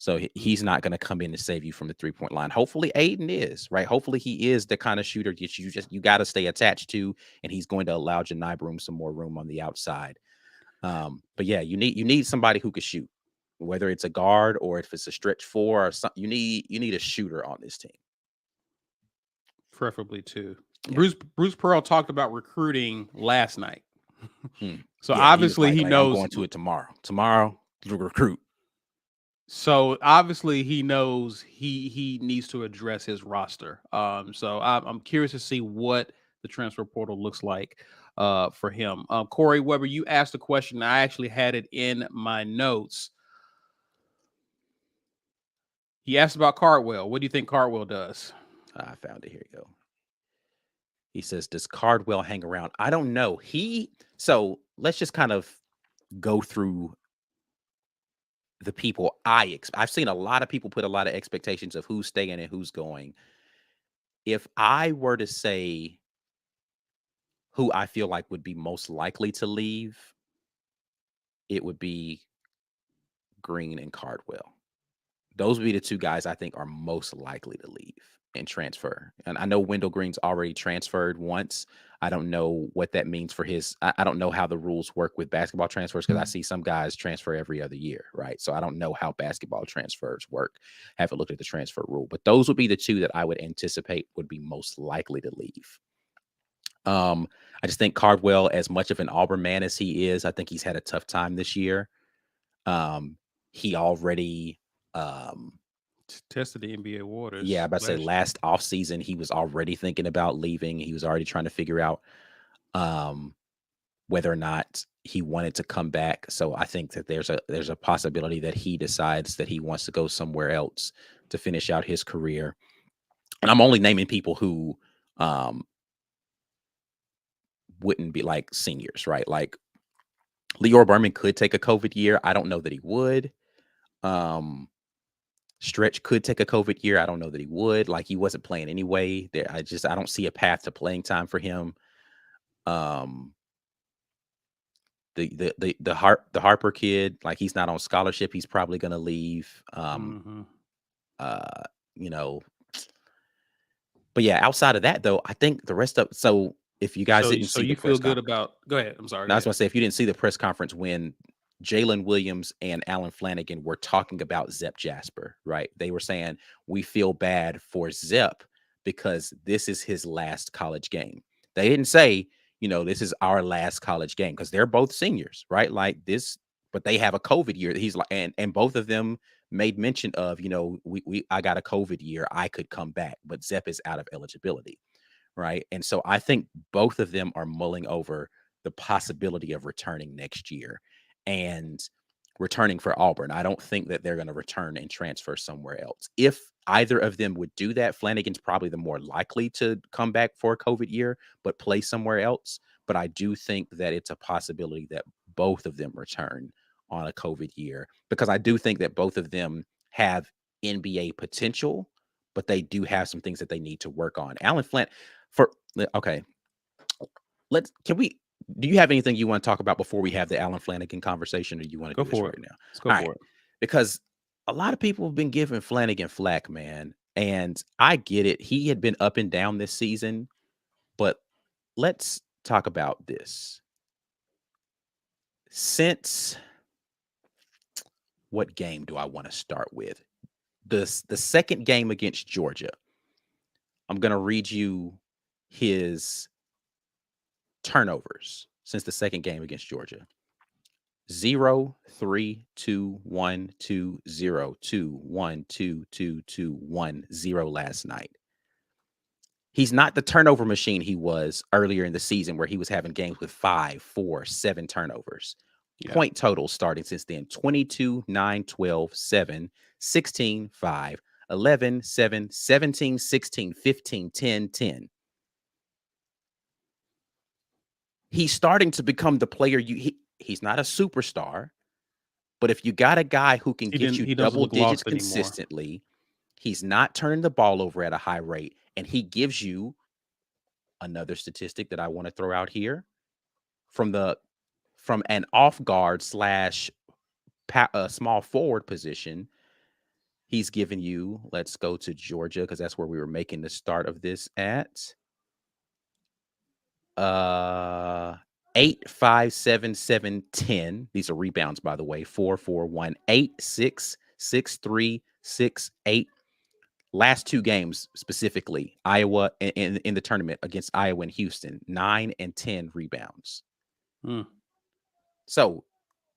So he's not going to come in and save you from the 3-point line. Hopefully Aiden is, right. Hopefully he is the kind of shooter that you got to stay attached to, and he's going to allow Janai Broom some more room on the outside. But yeah, you need somebody who can shoot, whether it's a guard or if it's a stretch 4 or something. You need a shooter on this team. Preferably too. Yeah. Bruce Pearl talked about recruiting last night. So Yeah, he was obviously he like, I'm knows. going to it tomorrow. Tomorrow to recruit. So obviously he knows he needs to address his roster. So I'm curious to see what the transfer portal looks like for him. Corey Weber, you asked a question. I actually had it in my notes. He asked about Cardwell. What do you think Cardwell does? I found it. Here you go. He says, does Cardwell hang around? I don't know. So let's just kind of go through the people I've seen a lot of people put a lot of expectations of who's staying and who's going. If I were to say who I feel like would be most likely to leave, it would be Green and Cardwell. Those would be the two guys I think are most likely to leave and transfer. And I know Wendell Green's already transferred once. I don't know what that means for I don't know how the rules work with basketball transfers, because I see some guys transfer every other year, right? So I don't know how basketball transfers work. Haven't looked at the transfer rule, but those would be the two that I would anticipate would be most likely to leave. I just think Cardwell, as much of an Auburn man as he is, I think he's had a tough time this year. He already Tested the NBA waters. yeah, about to say last offseason, he was already thinking about leaving. He was already trying to figure out whether or not he wanted to come back. So I think that there's a possibility that he decides that he wants to go somewhere else to finish out his career. And I'm only naming people who wouldn't be like seniors, right? Like Leor Berman could take a COVID year. I don't know that he would. Stretch could take a COVID year. I don't know that he would. Like, he wasn't playing anyway. I don't see a path to playing time for him. The Harper kid, like, he's not on scholarship. He's probably going to leave. You know, but yeah, outside of that though, I think the rest of so if you guys didn't see you the feel press good conference, about. Go ahead. I'm sorry. I was going to say, if you didn't see the press conference when Jalen Williams and Alan Flanagan were talking about Zep Jasper, right? They were saying, we feel bad for Zep because this is his last college game. They didn't say, this is our last college game, because they're both seniors, right? Like this, but they have a COVID year. He's like, and both of them made mention of, I got a COVID year. I could come back, but Zep is out of eligibility. Right. And so I think both of them are mulling over the possibility of returning next year and returning for Auburn. I don't think that they're going to return and transfer somewhere else. If either of them would do that, Flanagan's probably the more likely to come back for a COVID year, but play somewhere else. But I do think that it's a possibility that both of them return on a COVID year, because I do think that both of them have NBA potential, but they do have some things that they need to work on. Alan Flanagan, okay, do you have anything you want to talk about before we have the Alan Flanagan conversation, or you want to Go do this for right it. now? Let's go All for right. it. Because a lot of people have been giving Flanagan flack, man. And I get it. He had been up and down this season, but let's talk about this. Since what game do I want to start with? The second game against Georgia. I'm going to read you his turnovers since the second game against Georgia. 0, 3, 2, 1, 2, 0, 2, 1, 2, 2, 2, 1, 0 last night. He's not the turnover machine he was earlier in the season, where he was having games with 5, 4, 7 turnovers. Yeah. Point totals starting since then: 22, 9, 12, 7, 16, 5, 11, 7, 17, 16, 15, 10, 10. He's starting to become the player he's not a superstar, but if you got a guy who can get you He doesn't double look digits lost anymore. consistently, he's not turning the ball over at a high rate, and he gives you another statistic that I want to throw out here from an off guard / small forward position. He's given you, let's go to Georgia, because that's where we were making the start of this at. 8, 5, 7, 7, 10. These are rebounds, by the way. 4, 4, 1, 8, 6, 6, 3, 6, 8. Last two games specifically, Iowa in the tournament against Iowa and Houston, 9 and 10 rebounds. So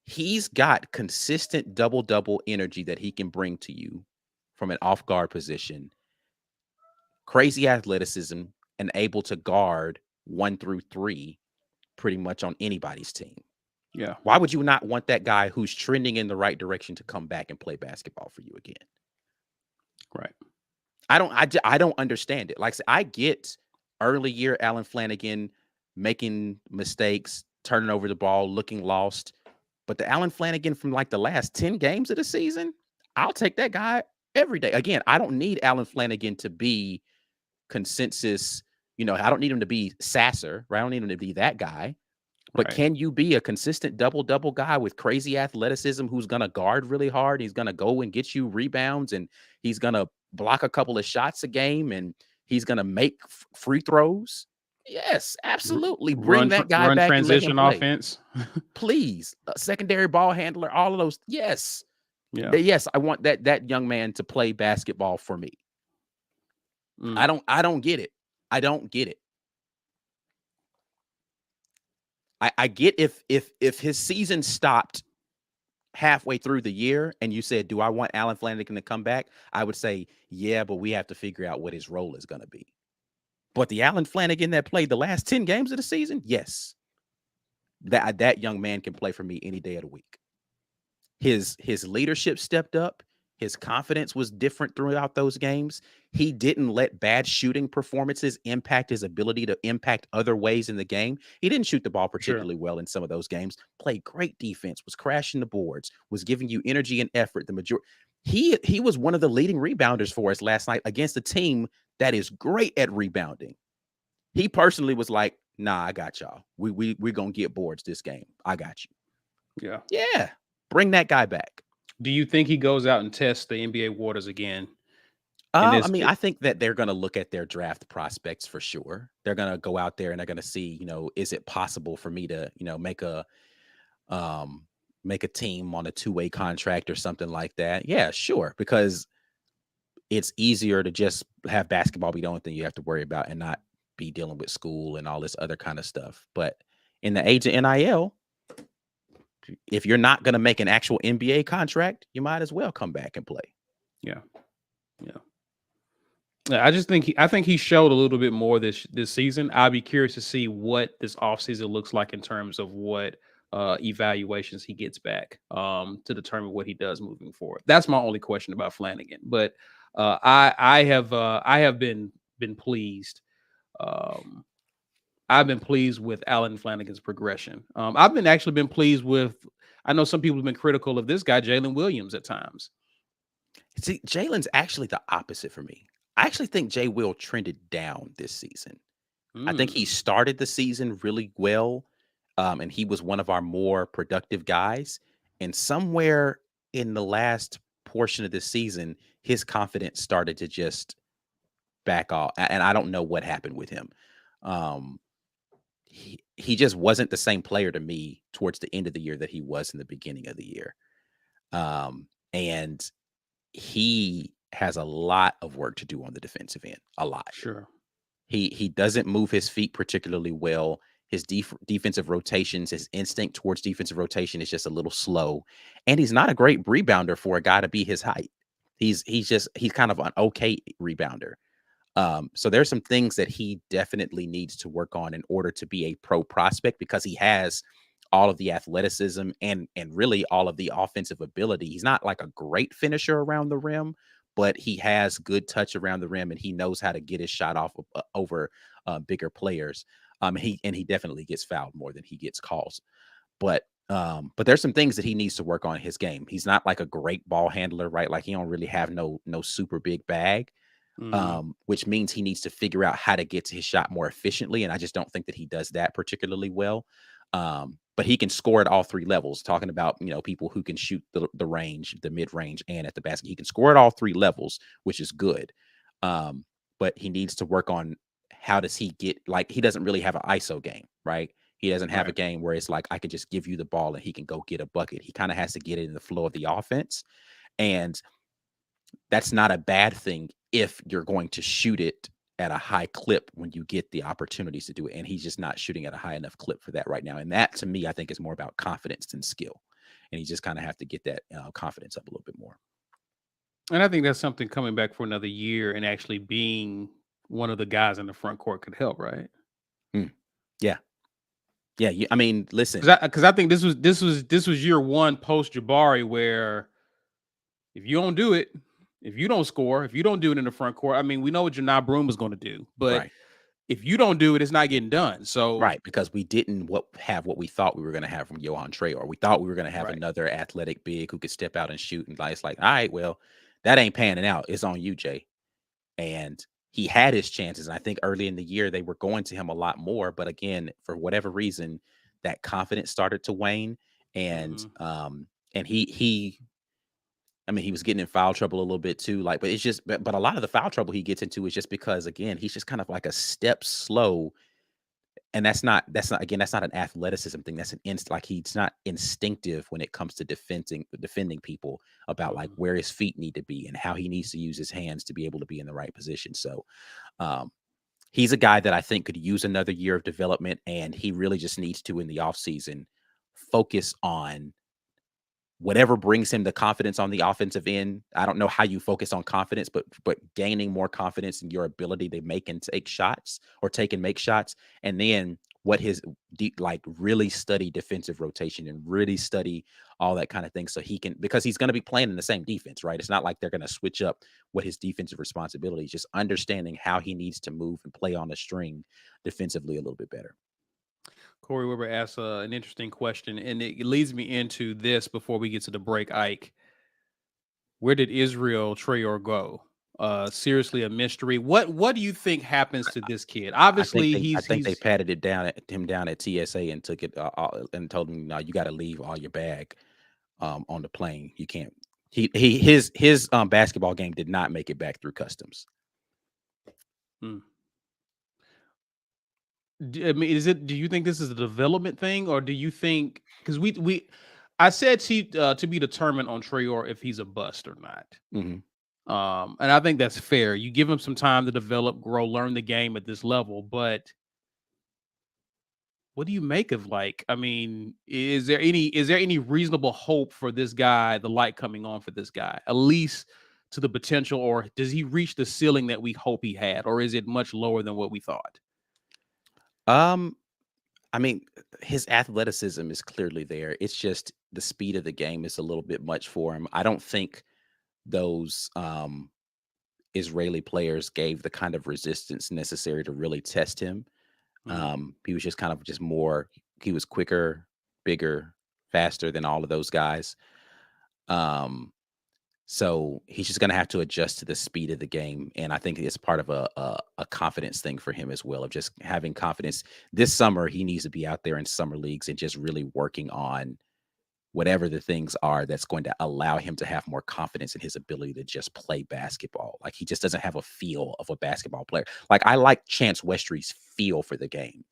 he's got consistent double-double energy that he can bring to you from an off-guard position. Crazy athleticism and able to guard 1 through 3 pretty much on anybody's team. Yeah. Why would you not want that guy who's trending in the right direction to come back and play basketball for you again? Right. I don't understand it. Like, I get early year Alan Flanagan making mistakes, turning over the ball, looking lost. But the Alan Flanagan from like the last 10 games of the season, I'll take that guy every day. Again, I don't need Alan Flanagan to be consensus. I don't need him to be Sasser, right? I don't need him to be that guy. But Right. can you be a consistent double-double guy with crazy athleticism who's going to guard really hard? He's going to go and get you rebounds, and he's going to block a couple of shots a game, and he's going to make free throws? Yes, absolutely. Bring that guy back and let him transition play. offense. Please. Secondary ball handler, all of those. Yes. Yeah. Yes, I want that young man to play basketball for me. I don't get it. I don't get it. I get if his season stopped halfway through the year and you said, do I want Alan Flanagan to come back? I would say, yeah, but we have to figure out what his role is going to be. But the Alan Flanagan that played the last 10 games of the season, yes, that young man can play for me any day of the week. His leadership stepped up. His confidence was different throughout those games. He didn't let bad shooting performances impact his ability to impact other ways in the game. He didn't shoot the ball particularly well in some of those games. Played great defense, was crashing the boards, was giving you energy and effort. The majority. He was one of the leading rebounders for us last night against a team that is great at rebounding. He personally was like, nah, I got y'all. We're going to get boards this game. I got you. Yeah. Yeah. Bring that guy back. Do you think he goes out and tests the NBA waters again? I think that they're going to look at their draft prospects for sure. They're going to go out there and they're going to see, is it possible for me to, make a team on a 2-way contract or something like that? Yeah, sure. Because it's easier to just have basketball be the only thing you have to worry about and not be dealing with school and all this other kind of stuff. But in the age of NIL, if you're not going to make an actual NBA contract, you might as well come back and play. Yeah. I think he showed a little bit more this season. I'll be curious to see what this offseason looks like in terms of what evaluations he gets back to determine what he does moving forward. That's my only question about Flanagan. But I have been pleased. I've been pleased with Alan Flanagan's progression. I've been pleased with. I know some people have been critical of this guy, Jalen Williams, at times. See, Jalen's actually the opposite for me. I actually think Jay Will trended down this season. I think he Mm, started the season really well, and he was one of our more productive guys. And somewhere in the last portion of the season, his confidence started to just back off, and I don't know what happened with him. Um, he just wasn't the same player to me towards the end of the year that he was in the beginning of the year. And he has a lot of work to do on the defensive end, a lot. sure. He doesn't move his feet particularly well. His defensive rotations, his instinct towards defensive rotation is just a little slow, and he's not a great rebounder for a guy to be his height. He's kind of an okay rebounder. So there's some things that he definitely needs to work on in order to be a pro prospect, because he has all of the athleticism and really all of the offensive ability. He's not like a great finisher around the rim, but he has good touch around the rim, and he knows how to get his shot off over bigger players. He definitely gets fouled more than he gets calls. But there's some things that he needs to work on in his game. He's not like a great ball handler, right? Like he don't really have no super big bag, Hmm. which means he needs to figure out how to get to his shot more efficiently. And I just don't think that he does that particularly well. But he can score at all three levels. Talking about, people who can shoot the range, the mid range, and at the basket, he can score at all three levels, which is good. But he needs to work on how does he get, like, he doesn't really have an ISO game, right? He doesn't have a Right. game where it's like I can just give you the ball and he can go get a bucket. He kind of has to get it in the flow of the offense. And that's not a bad thing if you're going to shoot it at a high clip when you get the opportunities to do it. And he's just not shooting at a high enough clip for that right now. And that, to me, I think is more about confidence than skill. And he just kind of have to get that confidence up a little bit more. And I think that's something coming back for another year and actually being one of the guys in the front court could help, right? Mm. Yeah. Yeah. I mean, listen, Because I think this was year one post Jabari where if you don't do it, if you don't score, if you don't do it in the front court, I mean, we know what Janai Broom is going to do, but right. if you don't do it, it's not getting done. So, Right, because we didn't have what we thought we were going to have from Johan Traore. We thought we were going to have right. another athletic big who could step out and shoot. And it's like, all right, well, that ain't panning out. It's on you, Jay. And he had his chances. And I think early in the year they were going to him a lot more. But again, for whatever reason, that confidence started to wane. And Hmm. and he I mean, he was getting in foul trouble a little bit too. Like, but it's just but a lot of the foul trouble he gets into is just because, again, he's just kind of like a step slow. And that's not an athleticism thing. That's an like he's not instinctive when it comes to defending people about like Hmm. where his feet need to be and how he needs to use his hands to be able to be in the right position. So um he's a guy that I think could use another year of development, and he really just needs to, in the offseason, focus on whatever brings him the confidence on the offensive end. I don't know how you focus on confidence, but gaining more confidence in your ability to make and take shots, or take and make shots. And then what his like really study defensive rotation and really study all that kind of thing, so he can, because he's going to be playing in the same defense, right? It's not like they're going to switch up what his defensive responsibility is. Just understanding how he needs to move and play on a string defensively a little bit better. Corey Weber asked an interesting question, and it leads me into this before we get to the break. Ike, where did Israel Traore go? Seriously, a mystery. What do you think happens to this kid? Obviously, I he's think they he's patted it down at him down at TSA and took it and told him, no, you got to leave all your bag on the plane. You can't. His basketball game did not make it back through customs. hmm. I mean, do you think this is a development thing, or do you think, because I said to be determined on Traore if he's a bust or not. Hmm. And I think that's fair. You give him some time to develop, grow, learn the game at this level, but what do you make of, like, I mean, is there any reasonable hope for this guy, the light coming on for this guy, at least to the potential, or does he reach the ceiling that we hope he had, or is it much lower than what we thought? Um, I mean, his athleticism is clearly there. It's just the speed of the game is a little bit much for him. I don't think those Israeli players gave the kind of resistance necessary to really test him. Mm, He was just kind of just more. He was quicker, bigger, faster than all of those guys. Um, So he's just going to have to adjust to the speed of the game. And I think it's part of a confidence thing for him as well, of just having confidence. This summer, he needs to be out there in summer leagues and just really working on whatever the things are that's going to allow him to have more confidence in his ability to just play basketball. Like, he just doesn't have a feel of a basketball player. Like, I like Chance Westry's feel for the game.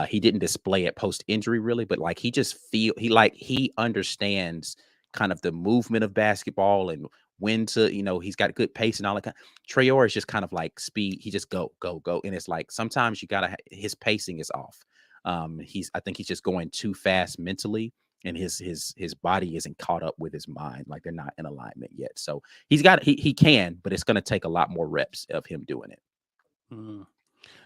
He didn't display it post injury really, but like, he understands kind of the movement of basketball and when to, he's got good pace and all that kind. Traore is just kind of like speed. He just go. And it's like, sometimes you gotta, his pacing is off. I think he's just going too fast mentally, and his body isn't caught up with his mind. Like, they're not in alignment yet. So he can, but it's going to take a lot more reps of him doing it. Mm.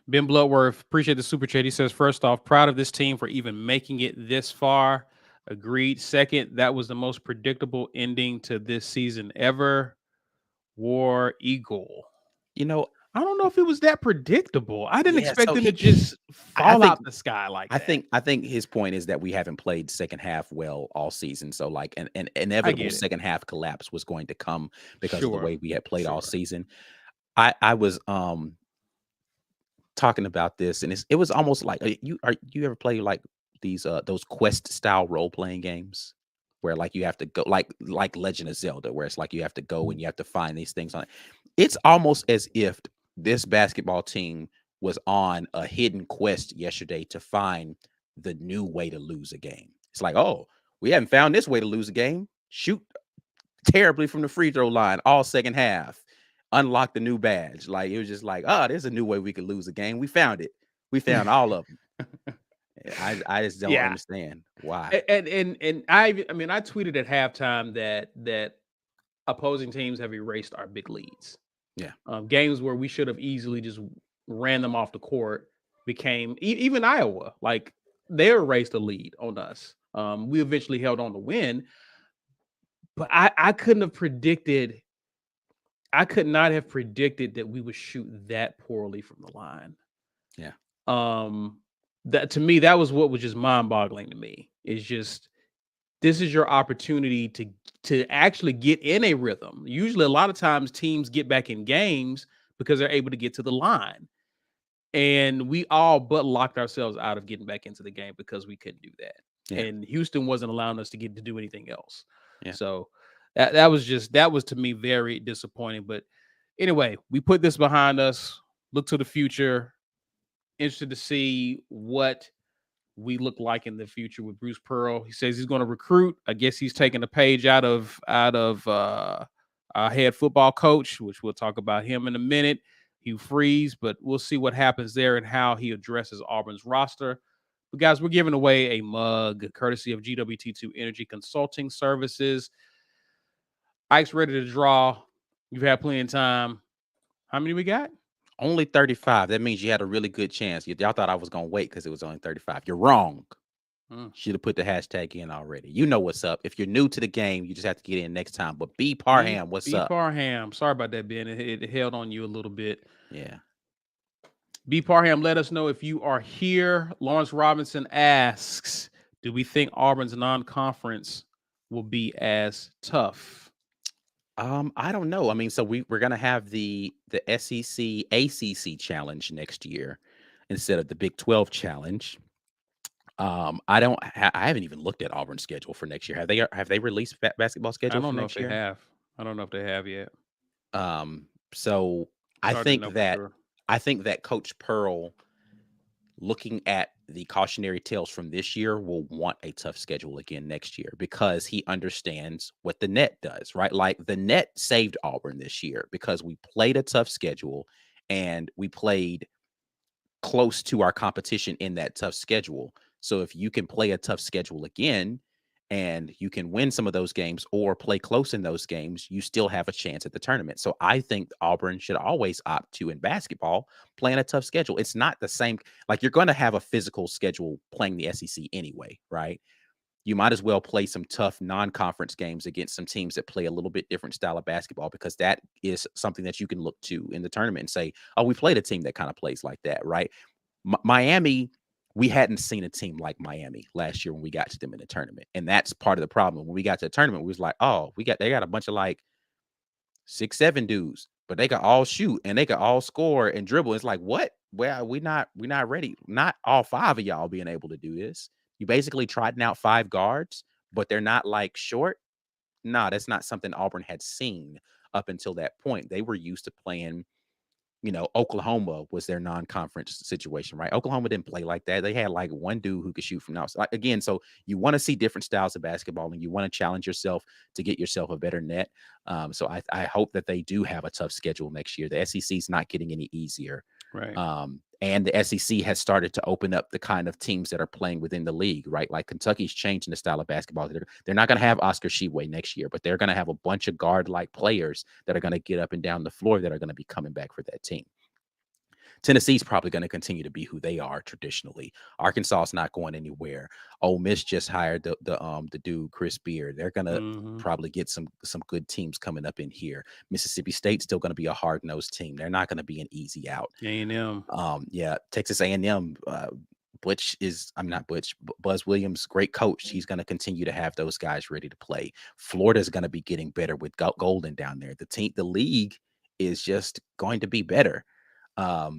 Ben Bloodworth, appreciate the super chat. He says, first off, proud of this team for even making it this far. Agreed. Second, that was the most predictable ending to this season ever. War Eagle. I don't know if it was that predictable. I didn't expect them to just fall out the sky like that. I think his point is that we haven't played second half well all season. So like an inevitable second half collapse was going to come because of the way we had played all season. I was talking about this, and it was almost like you ever play like those quest style role playing games where like you have to go like Legend of Zelda, where it's like you have to go and you have to find these things on it. It's almost as if this basketball team was on a hidden quest yesterday to find the new way to lose a game. It's like, oh, we haven't found this way to lose a game. Shoot terribly from the free throw line all second half. Unlock the new badge. Like, it was just like, oh, there's a new way we could lose a game. We found it. We found all of them. I just don't understand why. And I tweeted at halftime that opposing teams have erased our big leads. Yeah. Games where we should have easily just ran them off the court became even Iowa, like they erased a lead on us. We eventually held on to win, but I could not have predicted that we would shoot that poorly from the line. Yeah. That to me, that was what was just mind-boggling to me. Is just, this is your opportunity to actually get in a rhythm. Usually, a lot of times teams get back in games because they're able to get to the line. And we all but locked ourselves out of getting back into the game because we couldn't do that. Yeah. And Houston wasn't allowing us to do anything else. Yeah. So that was to me very disappointing. But anyway, we put this behind us. Look to the future. Interested to see what we look like in the future with Bruce Pearl. He says he's going to recruit. I guess he's taking a page out of our head football coach, which we'll talk about him in a minute. Hugh Freeze, but we'll see what happens there and how he addresses Auburn's roster. But guys, we're giving away a mug courtesy of GWT2 Energy Consulting Services. Ike's ready to draw. You've had plenty of time. How many we got? Only 35. That means you had a really good chance. Y'all thought I was going to wait because it was only 35. You're wrong. Should have put the hashtag in already. You know what's up. If you're new to the game, you just have to get in next time. But B. Parham, what's up? B. Parham. Sorry about that, Ben. It held on you a little bit. Yeah. B. Parham, let us know if you are here. Lawrence Robinson asks, do we think Auburn's non-conference will be as tough? I don't know. I mean, so we're gonna have the SEC ACC challenge next year instead of the Big 12 challenge. I haven't even looked at Auburn's schedule for next year. Have they released basketball schedule? I don't for know next if year? They have. I don't know if they have yet. So I think that Coach Pearl, looking at the cautionary tales from this year, will want a tough schedule again next year because he understands what the net does, right? Like, the net saved Auburn this year because we played a tough schedule and we played close to our competition in that tough schedule. So if you can play a tough schedule again and you can win some of those games or play close in those games, you still have a chance at the tournament. So I think Auburn should always opt to, in basketball, playing a tough schedule. It's not the same. Like, you're going to have a physical schedule playing the SEC anyway, right? You might as well play some tough non-conference games against some teams that play a little bit different style of basketball, because that is something that you can look to in the tournament and say, oh, we played a team that kind of plays like that, right? Miami, we hadn't seen a team like Miami last year when we got to them in the tournament. And that's part of the problem. When we got to the tournament, we was like, oh, they got a bunch of like 6'7" dudes, but they could all shoot and they could all score and dribble. It's like, what? Well, we're not ready. Not all 5 of y'all being able to do this. You basically trotting out 5 guards, but they're not like short. No, that's not something Auburn had seen up until that point. They were used to playing, Oklahoma was their non-conference situation, right? Oklahoma didn't play like that. They had like one dude who could shoot from outside. Like, again, so you want to see different styles of basketball and you want to challenge yourself to get yourself a better net. So I hope that they do have a tough schedule next year. The SEC is not getting any easier. Right. And the SEC has started to open up the kind of teams that are playing within the league, right? Like Kentucky's changing the style of basketball. They're not going to have Oscar Tshiebwe next year, but they're going to have a bunch of guard-like players that are going to get up and down the floor that are going to be coming back for that team. Tennessee's probably going to continue to be who they are traditionally. Arkansas is not going anywhere. Ole Miss just hired the dude Chris Beard. They're going to probably get some good teams coming up in here. Mississippi State's still going to be a hard-nosed team. They're not going to be an easy out. A&M. Texas A&M. Buzz Williams, great coach. He's going to continue to have those guys ready to play. Florida's going to be getting better with Golden down there. The league is just going to be better.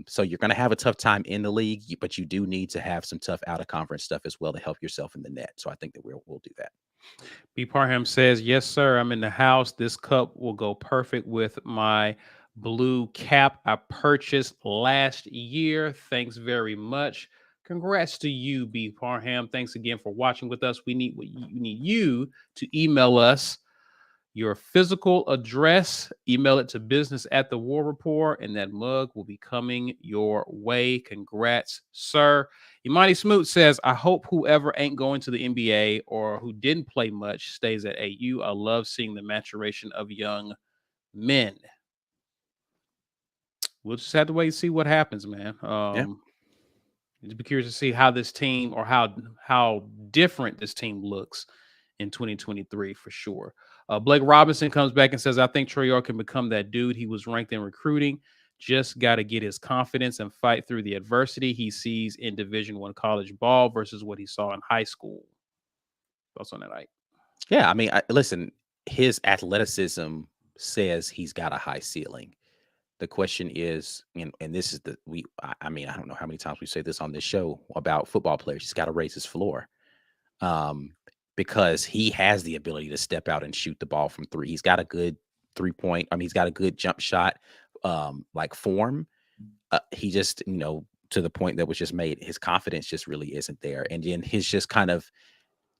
So you're going to have a tough time in the league, but you do need to have some tough out of conference stuff as well to help yourself in the net. So I think that we'll do that. B. Parham says, yes, sir. I'm in the house. This cup will go perfect with my blue cap I purchased last year. Thanks very much. Congrats to you, B. Parham. Thanks again for watching with us. We need you to email us your physical address, email it to business@thewar report, and that mug will be coming your way. Congrats, sir. Imani Smoot says, I hope whoever ain't going to the NBA or who didn't play much stays at AU. I love seeing the maturation of young men. We'll just have to wait and see what happens, man. Be curious to see how this team or how different this team looks in 2023 for sure. Blake Robinson comes back and says, I think Traore can become that dude. He was ranked in recruiting. Just got to get his confidence and fight through the adversity he sees in Division I college ball versus what he saw in high school. Thoughts on that, Ike? Yeah, I mean, listen, his athleticism says he's got a high ceiling. The question is, and this is I don't know how many times we say this on this show about football players. He's got to raise his floor. Because he has the ability to step out and shoot the ball from 3. He's got a good 3-point. He's got a good jump shot, form. He just, to the point that was just made, his confidence just really isn't there. And then his just kind of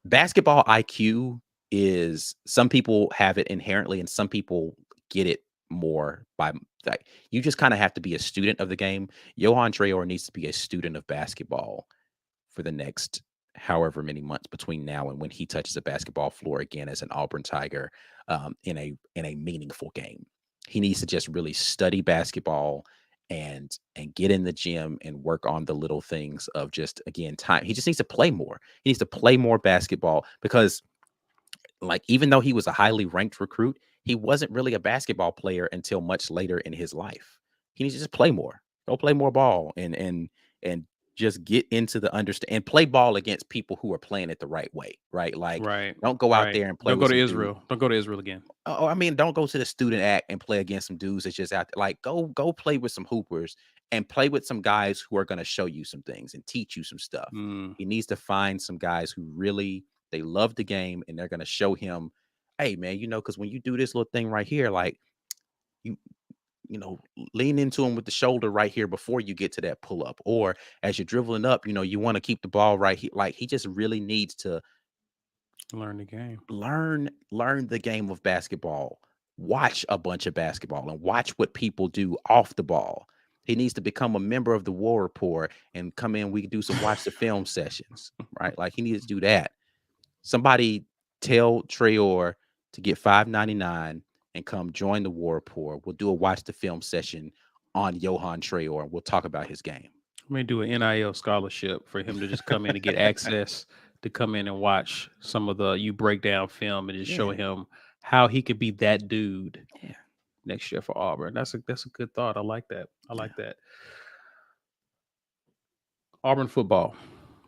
basketball IQ is, some people have it inherently and some people get it more by, like, you just kind of have to be a student of the game. Johan Traore needs to be a student of basketball for the next however many months between now and when he touches a basketball floor again as an Auburn Tiger, in a meaningful game. He needs to just really study basketball and get in the gym and work on the little things of just, again, time. He just needs to play more. He needs to play more basketball because, like, even though he was a highly ranked recruit, he wasn't really a basketball player until much later in his life. He needs to just play more. Go play more ball and just get into the understand and play ball against people who are playing it the right way, right? Like, don't go out there and play. Don't go to Israel. Don't go to Israel again. Oh, I mean, don't go to the student act and play against some dudes that's just out there. Like, go play with some hoopers and play with some guys who are going to show you some things and teach you some stuff. He needs to find some guys who really, they love the game and they're going to show him, hey, man, because when you do this little thing right here, like, lean into him with the shoulder right here before you get to that pull up, or as you're dribbling up, you want to keep the ball right here. Like, he just really needs to learn the game, learn the game of basketball, watch a bunch of basketball and watch what people do off the ball. He needs to become a member of the War Report and come in. We can do some watch the film sessions, right? Like, he needs to do that. Somebody tell Traore to get $5.99 and come join the War Report. We'll do a watch the film session on Johan Traore, and we'll talk about his game. We may do an NIL scholarship for him to just come in and get access to come in and watch some of you break down film and just show him how he could be that dude next year for Auburn. That's a good thought. I like that. I like that. Auburn football.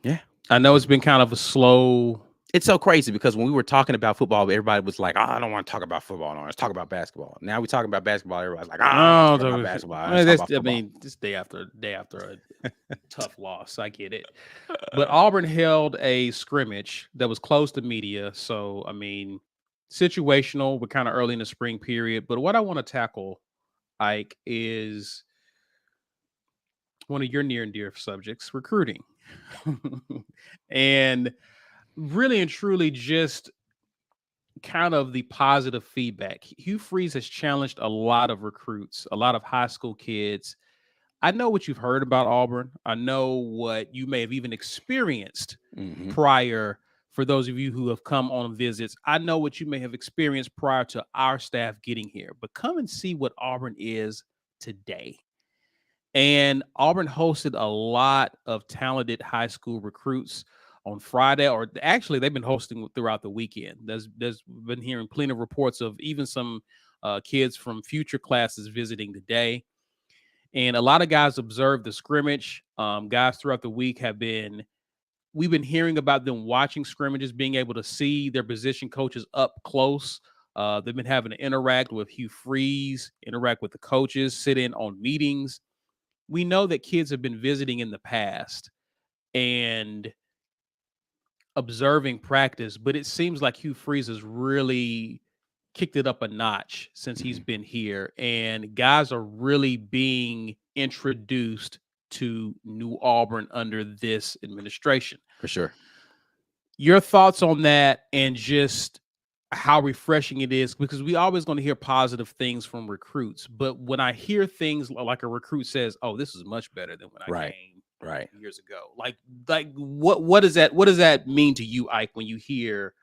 Yeah. I know it's been kind of a slow It's so crazy because when we were talking about football, everybody was like, "Oh, I don't want to talk about football. No, let's talk about basketball." Now we're talking about basketball. Everybody's like, "Oh, I don't want to Oh, talk about basketball. Let's well, talk this, about I football." mean, this day after a tough loss. I get it. But Auburn held a scrimmage that was closed to media. So, I mean, situational. We're kind of early in the spring period. But what I want to tackle, Ike, is one of your near and dear subjects, recruiting. And really and truly just kind of the positive feedback. Hugh Freeze has challenged a lot of recruits, a lot of high school kids. I know what you've heard about Auburn. I know what you may have even experienced Hmm. prior. For those of you who have come on visits, I know what you may have experienced prior to our staff getting here. But come and see what Auburn is today. And Auburn hosted a lot of talented high school recruits on Friday, or actually they've been hosting throughout the weekend. There's been hearing plenty of reports of even some kids from future classes visiting today. And a lot of guys observed the scrimmage. Guys throughout the week we've been hearing about them watching scrimmages, being able to see their position coaches up close. They've been having to interact with Hugh Freeze, interact with the coaches, sit in on meetings. We know that kids have been visiting in the past and observing practice, but it seems like Hugh Freeze has really kicked it up a notch since he's Hmm. been here, and guys are really being introduced to New Auburn under this administration. For sure. Your thoughts on that and just how refreshing it is, because we always going to hear positive things from recruits, but when I hear things like a recruit says, "Oh, this is much better than when I Right. came Right. years ago," like what does that mean to you, Ike, when you hear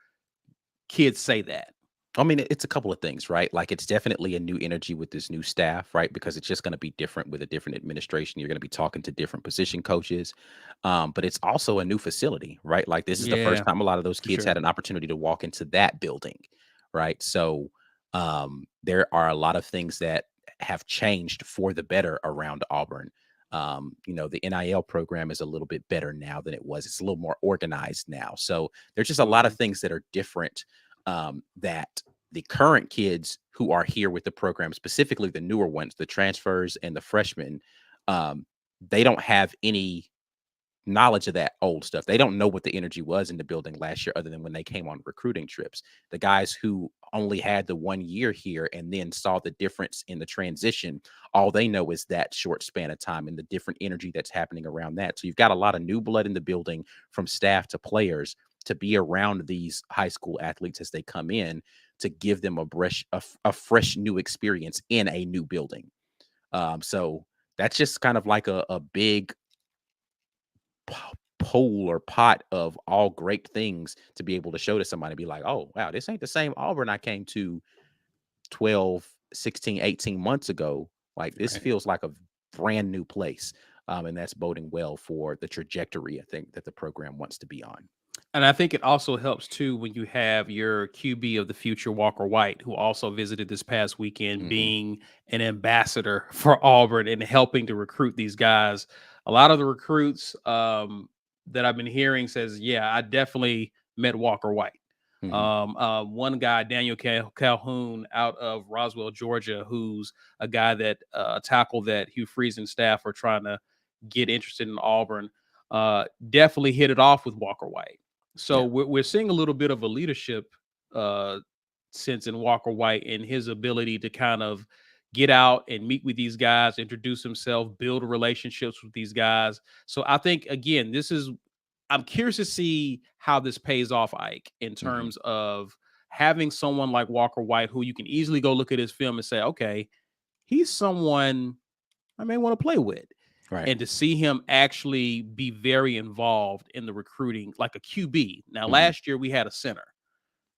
kids say that? I mean, it's a couple of things, right? Like it's definitely a new energy with this new staff, right? Because it's just going to be different with a different administration. You're going to be talking to different position coaches, but it's also a new facility, right? Like this is the first Yeah, time a lot of those for kids sure. had an opportunity to walk into that building, right? So there are a lot of things that have changed for the better around Auburn. The NIL program is a little bit better now than it was. It's a little more organized now. So there's just a lot of Mhm. things that are different that the current kids who are here with the program, specifically the newer ones, the transfers and the freshmen, um, they don't have any knowledge of that old stuff. They don't know what the energy was in the building last year, other than when they came on recruiting trips. The guys who only had the 1 year here and then saw the difference in the transition, all they know is that short span of time and the different energy that's happening around that. So you've got a lot of new blood in the building, from staff to players, to be around these high school athletes as they come in, to give them a fresh new experience in a new building. So that's just kind of like a big p- pool or pot of all great things to be able to show to somebody, be like, "Oh wow, this ain't the same Auburn I came to 12, 16, 18 months ago. Like this Right. feels like a brand new place." And that's boding well for the trajectory, I think, that the program wants to be on. And I think it also helps too when you have your QB of the future, Walker White, who also visited this past weekend, Hmm. being an ambassador for Auburn and helping to recruit these guys. A lot of the recruits that I've been hearing says, "Yeah, I definitely met Walker White." Hmm. One guy, Daniel Calhoun, out of Roswell, Georgia, who's a guy that tackle that Hugh Freeze and staff are trying to get interested in Auburn. Definitely hit it off with Walker White. So Yeah. we're seeing a little bit of a leadership uh, sense in Walker White and his ability to kind of get out and meet with these guys, introduce himself, build relationships with these guys. So I think again, I'm curious to see how this pays off, Ike, in Hmm. terms of having someone like Walker White who you can easily go look at his film and say, okay, he's someone I may want to play with, Right. and to see him actually be very involved in the recruiting like a QB. Now, Hmm. last year we had a center,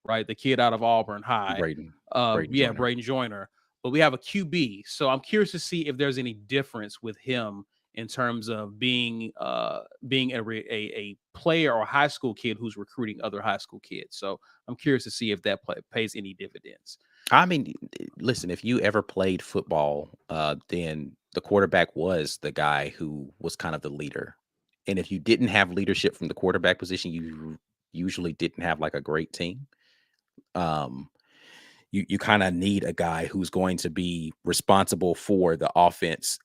right? The kid out of Auburn High. Braden. Braden Yeah, Joyner. Braden Joyner. But we have a QB. So I'm curious to see if there's any difference with him in terms of being a player or a high school kid who's recruiting other high school kids. So I'm curious to see if that pays any dividends. I mean, listen, if you ever played football, then the quarterback was the guy who was kind of the leader. And if you didn't have leadership from the quarterback position, usually didn't have like a great team. You kind of need a guy who's going to be responsible for the offense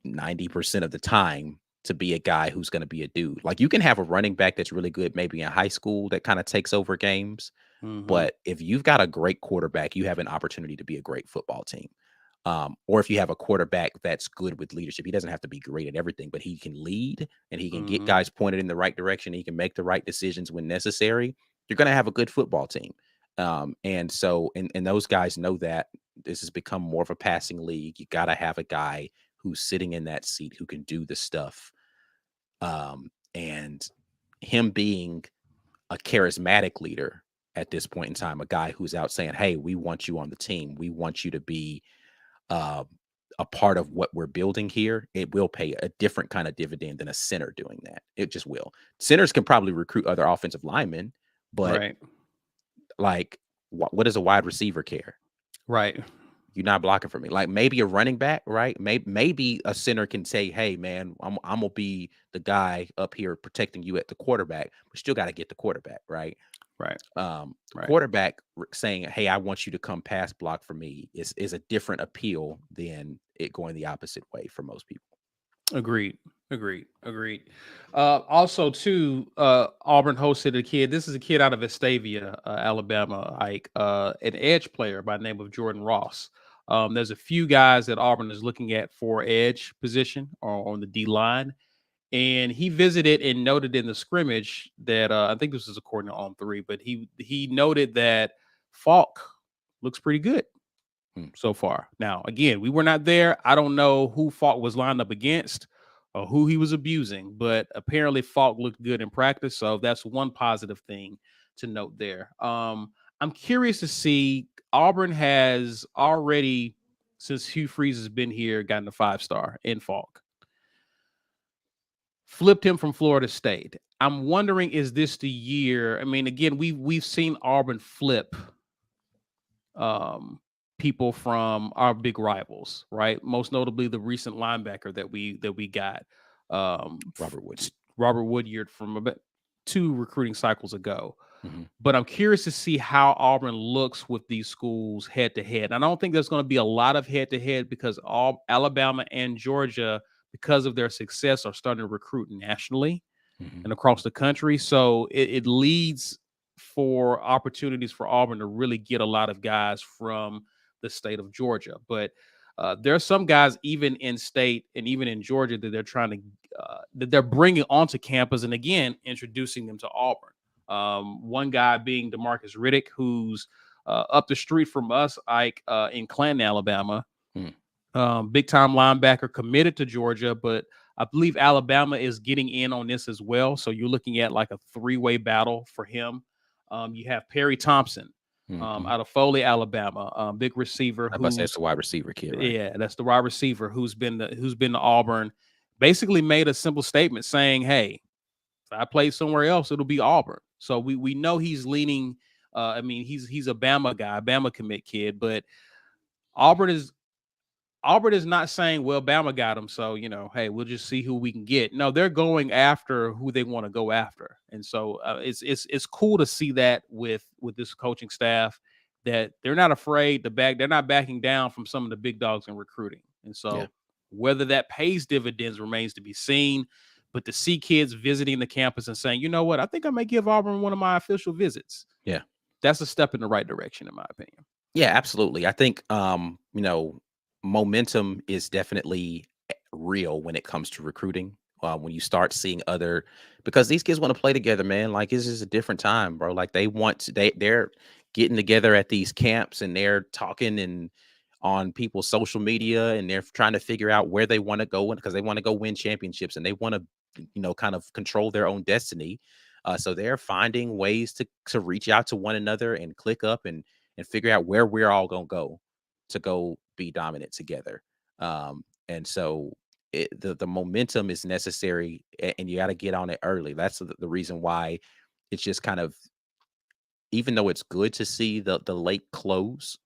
90% of the time, to be a guy who's going to be a dude. Like, you can have a running back that's really good maybe in high school that kind of takes over games. But if you've got a great quarterback, you have an opportunity to be a great football team. Or if you have a quarterback that's good with leadership, he doesn't have to be great at everything, but he can lead and he can get guys pointed in the right direction. He can make the right decisions when necessary. You're going to have a good football team. And so, and those guys know that this has become more of a passing league. You got to have a guy who's sitting in that seat who can do the stuff. And him being a charismatic leader at this point in time, a guy who's out saying, hey, we want you on the team. We want you to be a part of what we're building here. It will pay a different kind of dividend than a center doing that. It just will. Centers can probably recruit other offensive linemen, but like, what does a wide receiver care? Right. You're not blocking for me. Like, maybe a running back, right? Maybe a center can say, hey, man, I'm gonna be the guy up here protecting you at the quarterback, but still got to get the quarterback, right? Right. Quarterback saying, hey, I want you to come pass block for me is a different appeal than it going the opposite way for most people. Agreed. Also, too, Auburn hosted a kid. This is a kid out of Vestavia, Alabama, an edge player by the name of Jordan Ross. There's a few guys that Auburn is looking at for edge position or on the D line. And he visited and noted in the scrimmage that I think this is according to thru, but he noted that Falk looks pretty good so far. Now, again, we were not there. I don't know who Falk was lined up against or who he was abusing, but apparently Falk looked good in practice. So that's one positive thing to note there. I'm curious to see. Auburn has already, since Hugh Freeze has been here, gotten a 5-star in Falk. Flipped him from Florida State. I'm wondering, is this the year? I mean, again, we've seen Auburn flip people from our big rivals, right? Most notably the recent linebacker that we got, Robert Woodyard from about 2 recruiting cycles ago. But I'm curious to see how Auburn looks with these schools head to head. I don't think there's going to be a lot of head to head because all Alabama and Georgia, because of their success, are starting to recruit nationally and across the country. So it leads for opportunities for Auburn to really get a lot of guys from the state of Georgia. But there are some guys even in state and even in Georgia that they're trying to that they're bringing onto campus and again introducing them to Auburn. One guy being DeMarcus Riddick, who's up the street from us, in Clanton, Alabama. Big time linebacker, committed to Georgia, but I believe Alabama is getting in on this as well. So you're looking at like a 3-way battle for him. You have Perry Thompson out of Foley, Alabama, big receiver. That's the wide receiver kid, right? Yeah, that's the wide receiver who's been to Auburn. Basically made a simple statement saying, "Hey, if I play somewhere else, it'll be Auburn." So we know he's leaning. He's a Bama guy, Bama commit kid, but Auburn is not saying, well, Bama got him, so, hey, we'll just see who we can get. No, they're going after who they want to go after. And so it's cool to see that with this coaching staff, that they're not afraid to they're not backing down from some of the big dogs in recruiting. And so whether that pays dividends remains to be seen. But to see kids visiting the campus and saying, you know what, I think I may give Auburn one of my official visits. Yeah. That's a step in the right direction, in my opinion. Yeah, absolutely. I think, momentum is definitely real when it comes to recruiting. When you start seeing because these kids want to play together, man. Like, this is a different time, bro. Like, they're getting together at these camps and they're talking and on people's social media and they're trying to figure out where they want to go because they want to go win championships and they want to, kind of control their own destiny. So they're finding ways to reach out to one another and click up and figure out where we're all going to go be dominant together. And so the momentum is necessary and you got to get on it early. That's the reason why it's just kind of, even though it's good to see the late close,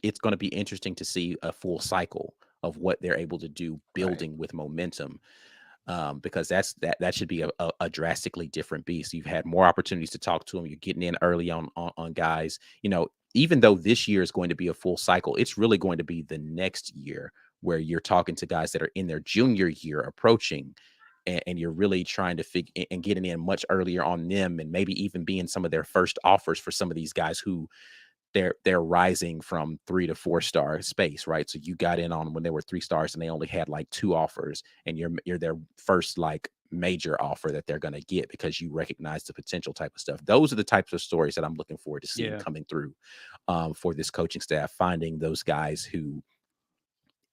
it's going to be interesting to see a full cycle of what they're able to do building with momentum. because that should be a drastically different beast. You've had more opportunities to talk to them. You're getting in early on guys. Even though this year is going to be a full cycle, it's really going to be the next year where you're talking to guys that are in their junior year approaching, and you're really trying to figure and getting in much earlier on them, and maybe even being some of their first offers for some of these guys who they're rising from 3 to 4 star space, right? So you got in on when they were 3 stars and they only had like 2 offers, and you're their first like major offer that they're going to get because you recognize the potential type of stuff. Those are the types of stories that I'm looking forward to seeing coming through for this coaching staff, finding those guys who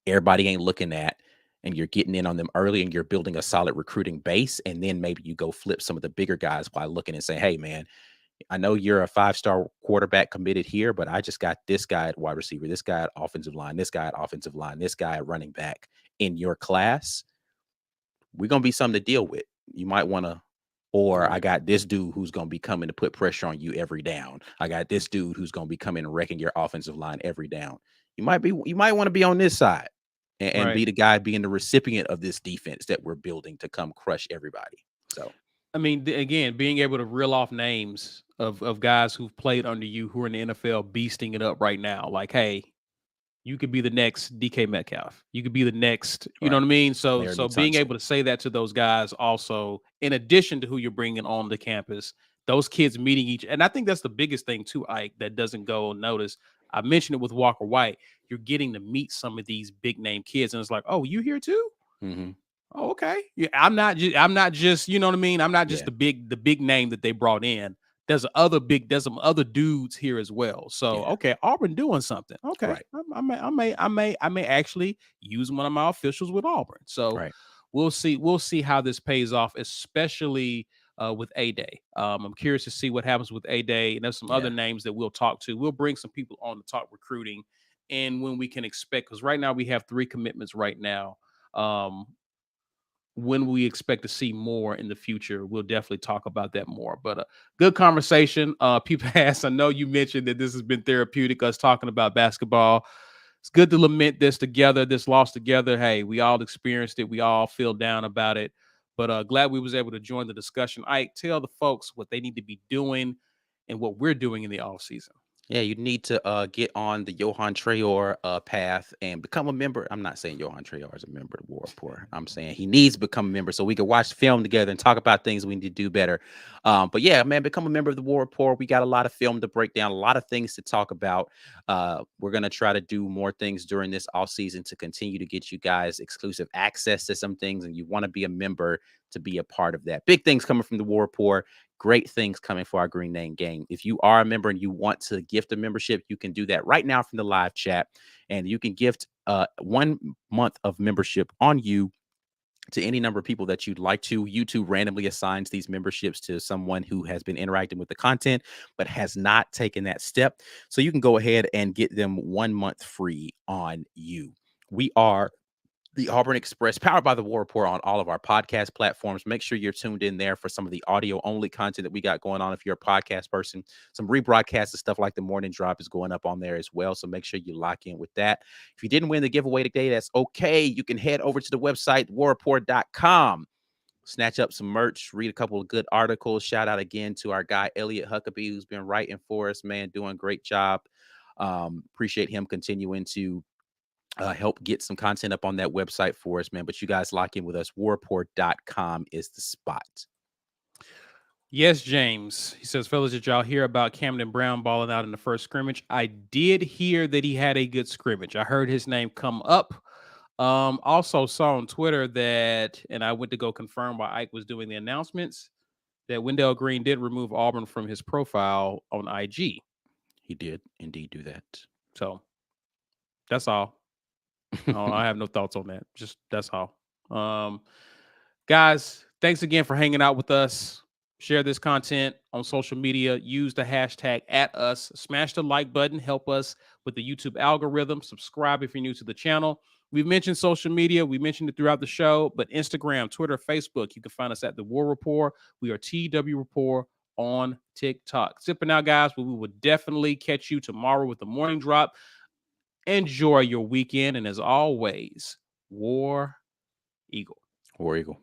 everybody ain't looking at, and you're getting in on them early, and you're building a solid recruiting base. And then maybe you go flip some of the bigger guys by looking and saying, hey man, I know you're a 5-star quarterback committed here, but I just got this guy at wide receiver, this guy at offensive line, this guy at offensive line, this guy at running back in your class. We're going to be something to deal with. You might want to, or I got this dude who's going to be coming to put pressure on you every down. I got this dude who's going to be coming and wrecking your offensive line every down. You might want to be on this side and be the guy being the recipient of this defense that we're building to come crush everybody. So, I mean, again, being able to reel off names of guys who've played under you who are in the NFL beasting it up right now. Like, hey, you could be the next DK Metcalf. You could be the next, you know what I mean? So being able to say that to those guys also, in addition to who you're bringing on the campus, those kids meeting each. And I think that's the biggest thing too, Ike, that doesn't go unnoticed. I mentioned it with Walker White. You're getting to meet some of these big name kids. And it's like, oh, you here too? Mm-hmm. Oh, okay. Yeah, I'm not just, you know what I mean? I'm not just the big name that they brought in. There's some other dudes here as well. So, okay, Auburn doing something. Okay. Right. I may actually use one of my officials with Auburn. So we'll see how this pays off, especially with A-Day. I'm curious to see what happens with A-Day. And there's some other names that we'll talk to. We'll bring some people on to talk recruiting and when we can expect, because right now we have 3 commitments right now. When we expect to see more in the future, we'll definitely talk about that more. But good conversation. People ask, I know you mentioned that this has been therapeutic, us talking about basketball. It's good to lament this together, this loss together. Hey, we all experienced it. We all feel down about it. But glad we was able to join the discussion. Ike, tell the folks what they need to be doing and what we're doing in the off season. Yeah, you need to get on the Johan Traor path and become a member. I'm not saying Johan Traor is a member of the War Report. I'm saying he needs to become a member so we can watch film together and talk about things we need to do better. But yeah, man, become a member of the War Report. We got a lot of film to break down, a lot of things to talk about. We're going to try to do more things during this off season to continue to get you guys exclusive access to some things. And you want to be a member to be a part of that. Big things coming from the War Report. Great things coming for our Green Name Gang. If you are a member and you want to gift a membership, you can do that right now from the live chat. And you can gift 1 month of membership on you to any number of people that you'd like to. YouTube randomly assigns these memberships to someone who has been interacting with the content, but has not taken that step. So you can go ahead and get them 1 month free on you. We are the Auburn Express, powered by the War Report on all of our podcast platforms. Make sure you're tuned in there for some of the audio-only content that we got going on. If you're a podcast person, some rebroadcasts and stuff like the morning drop is going up on there as well. So make sure you lock in with that. If you didn't win the giveaway today, that's okay. You can head over to the website, warreport.com. Snatch up some merch, read a couple of good articles. Shout out again to our guy, Elliot Huckabee, who's been writing for us, man, doing a great job. Appreciate him continuing to help get some content up on that website for us, man. But you guys lock in with us. Warreport.com is the spot. Yes, James. He says, fellas, did y'all hear about Camden Brown balling out in the first scrimmage? I did hear that he had a good scrimmage. I heard his name come up. Also saw on Twitter that, and I went to go confirm while Ike was doing the announcements, that Wendell Green did remove Auburn from his profile on IG. He did indeed do that. So that's all. I have no thoughts on that. Just that's all. Guys, thanks again for hanging out with us. Share this content on social media. Use the hashtag @us. Smash the like button. Help us with the YouTube algorithm. Subscribe if you're new to the channel. We've mentioned social media. We mentioned it throughout the show, but Instagram, Twitter, Facebook, you can find us at The War Report. We are TW Report on TikTok. Sipping out, guys, but we will definitely catch you tomorrow with the morning drop. Enjoy your weekend. And as always, War Eagle. War Eagle.